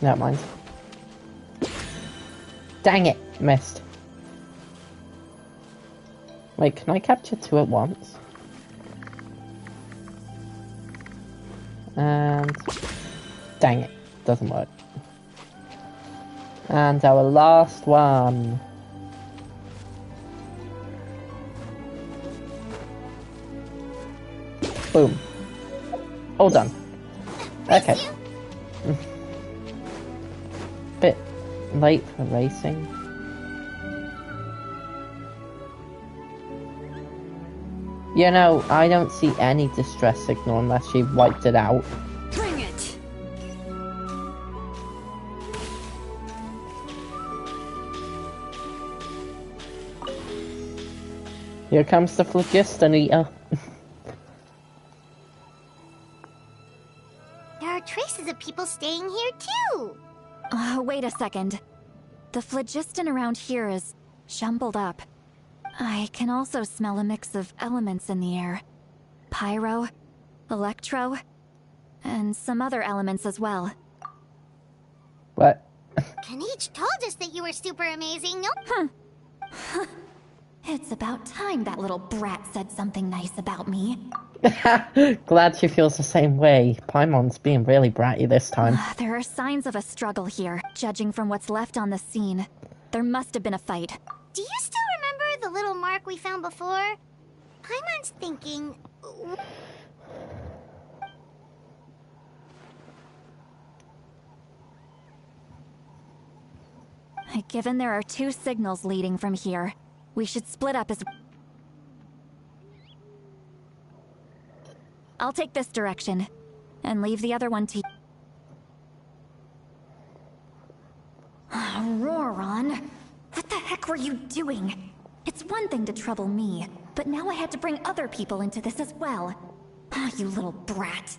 Never mind. Dang it, missed. Wait, can I capture two at once? And... dang it, doesn't work. And our last one. Boom. All done. Okay. Bit late for racing. You know, I don't see any distress signal unless she wiped it out. Bring it! Here comes the phlogiston eater. There are traces of people staying here too! Wait a second. The phlogiston around here is jumbled up. I can also smell a mix of elements in the air. Pyro, electro, and some other elements as well. What? Kanich told us that you were super amazing, no? It's about time that little brat said something nice about me. Glad she feels the same way. Paimon's being really bratty this time. There are signs of a struggle here, judging from what's left on the scene. There must have been a fight. Do you still remember the little mark we found before? Paimon's thinking... Given there are two signals leading from here, we should split up as... I'll take this direction, and leave the other one to... Roran, what the heck were you doing? It's one thing to trouble me, but now I had to bring other people into this as well. You little brat.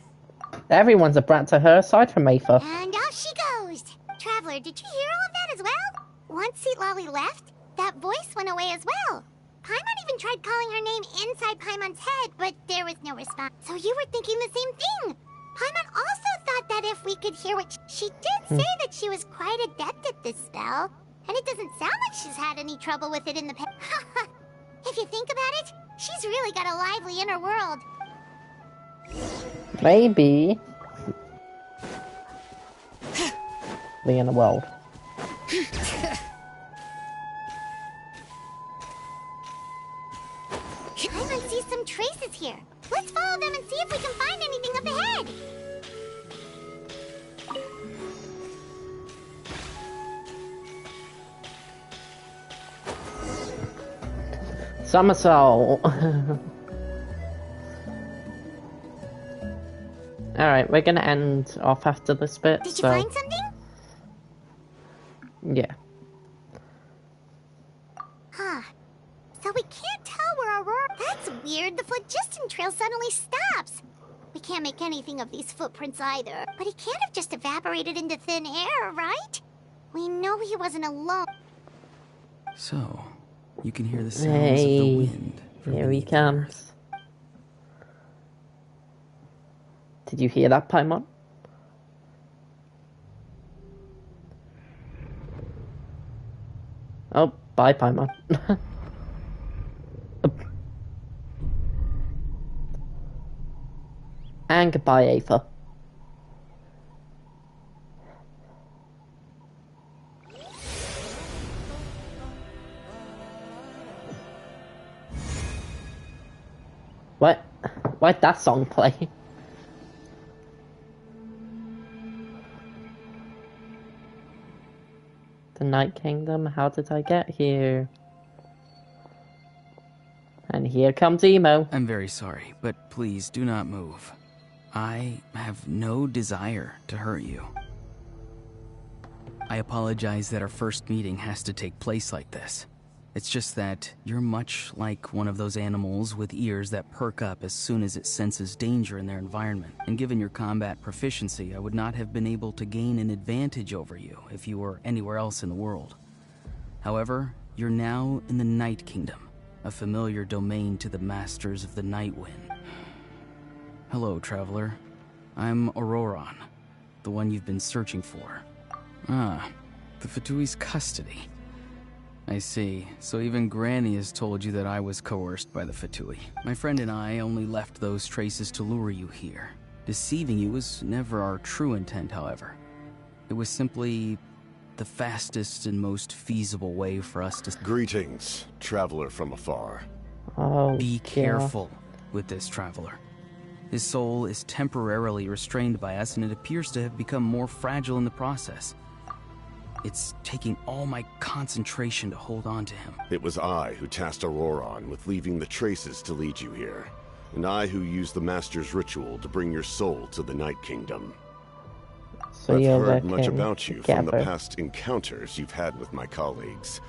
Everyone's a brat to her, aside from Aether. And off she goes! Traveler, did you hear all of that as well? Once Lolly left, that voice went away as well. Paimon even tried calling her name inside Paimon's head, but there was no response. So you were thinking the same thing. Paimon also thought that if we could hear what she did say that she was quite adept at this spell. And it doesn't sound like she's had any trouble with it in the past. If you think about it, she's really got a lively inner world. Maybe. The inner world. Paimon sees some traces here. Let's follow them and see if we can find anything up ahead. Somersault. Alright, we're gonna end off after this bit. Did you find something? Yeah. Huh. So we can't tell where Aurora... That's weird. The phlogiston trail suddenly stops. We can't make anything of these footprints either. But he can't have just evaporated into thin air, right? We know he wasn't alone. So, you can hear the sounds of the wind. Here he comes. Did you hear that, Paimon? Oh, bye, Paimon. And goodbye, Aether. What? Why'd that song play? The Night Kingdom, how did I get here? And here comes Emo. I'm very sorry, but please do not move. I have no desire to hurt you. I apologize that our first meeting has to take place like this. It's just that you're much like one of those animals with ears that perk up as soon as it senses danger in their environment. And given your combat proficiency, I would not have been able to gain an advantage over you if you were anywhere else in the world. However, you're now in the Night Kingdom, a familiar domain to the masters of the Night Wind. Hello, traveler. I'm Auroron, the one you've been searching for. Ah, the Fatui's custody. I see. So even Granny has told you that I was coerced by the Fatui. My friend and I only left those traces to lure you here. Deceiving you was never our true intent, however. It was simply the fastest and most feasible way for us to... Greetings, traveler from afar. Oh, Be careful with this traveler. His soul is temporarily restrained by us, and it appears to have become more fragile in the process. It's taking all my concentration to hold on to him. It was I who tasked Auroron with leaving the traces to lead you here, and I who used the Master's ritual to bring your soul to the Night Kingdom. So I've you heard much about you from the together. past encounters you've had with my colleagues.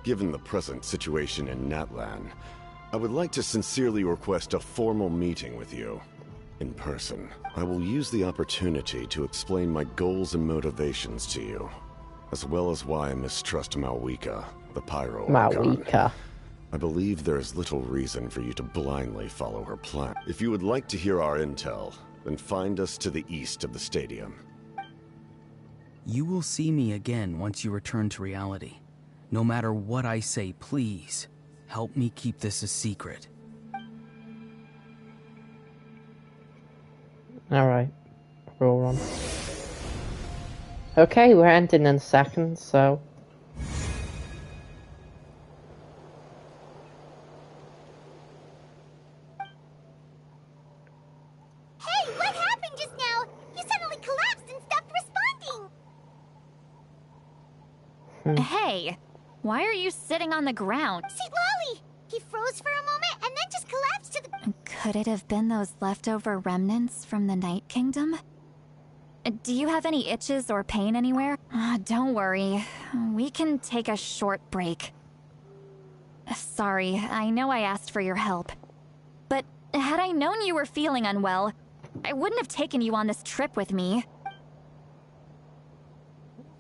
Given the present situation in Natlan, I would like to sincerely request a formal meeting with you. In person. I will use the opportunity to explain my goals and motivations to you, as well as why I mistrust Malwika, the Pyro Archon. Malwika. I believe there is little reason for you to blindly follow her plan. If you would like to hear our intel, then find us to the east of the stadium. You will see me again once you return to reality. No matter what I say, please, help me keep this a secret. Alright, roll on. Okay, we're ending in a second, so... Hey, what happened just now? You suddenly collapsed and stopped responding. Hey, why are you sitting on the ground? See, Lolly! He froze for a moment and then just collapsed to the... Could it have been those leftover remnants from the Night Kingdom? Do you have any itches or pain anywhere? Don't worry. We can take a short break. Sorry, I know I asked for your help. But had I known you were feeling unwell, I wouldn't have taken you on this trip with me.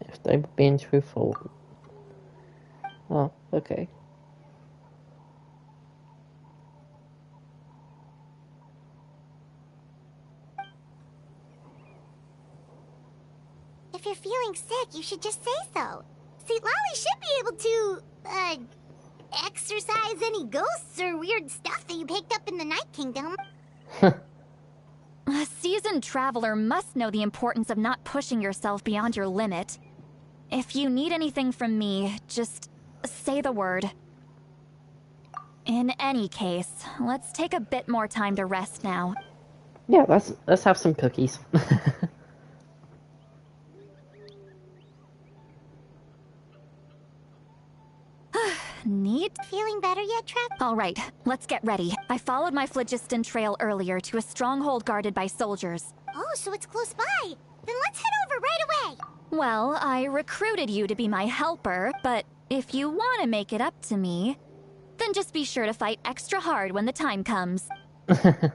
If they're being truthful... Oh, okay. If you're feeling sick, you should just say so. See, Lolly should be able to, exorcise any ghosts or weird stuff that you picked up in the Night Kingdom. A seasoned traveler must know the importance of not pushing yourself beyond your limit. If you need anything from me, just say the word. In any case, let's take a bit more time to rest now. Yeah, let's have some cookies. Neat. Feeling better yet, Trev? All right, let's get ready. I followed my phlogiston trail earlier to a stronghold guarded by soldiers. Oh, so it's close by. Then let's head over right away. Well, I recruited you to be my helper, but if you want to make it up to me, then just be sure to fight extra hard when the time comes. Bring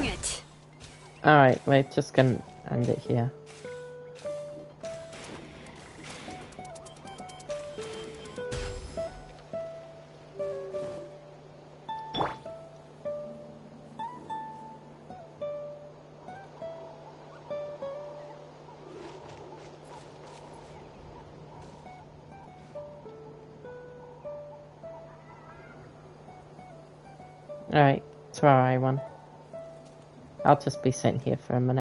it! Alright, we're just gonna end it here. Alright, it's alright, everyone. I'll just be sitting here for a minute.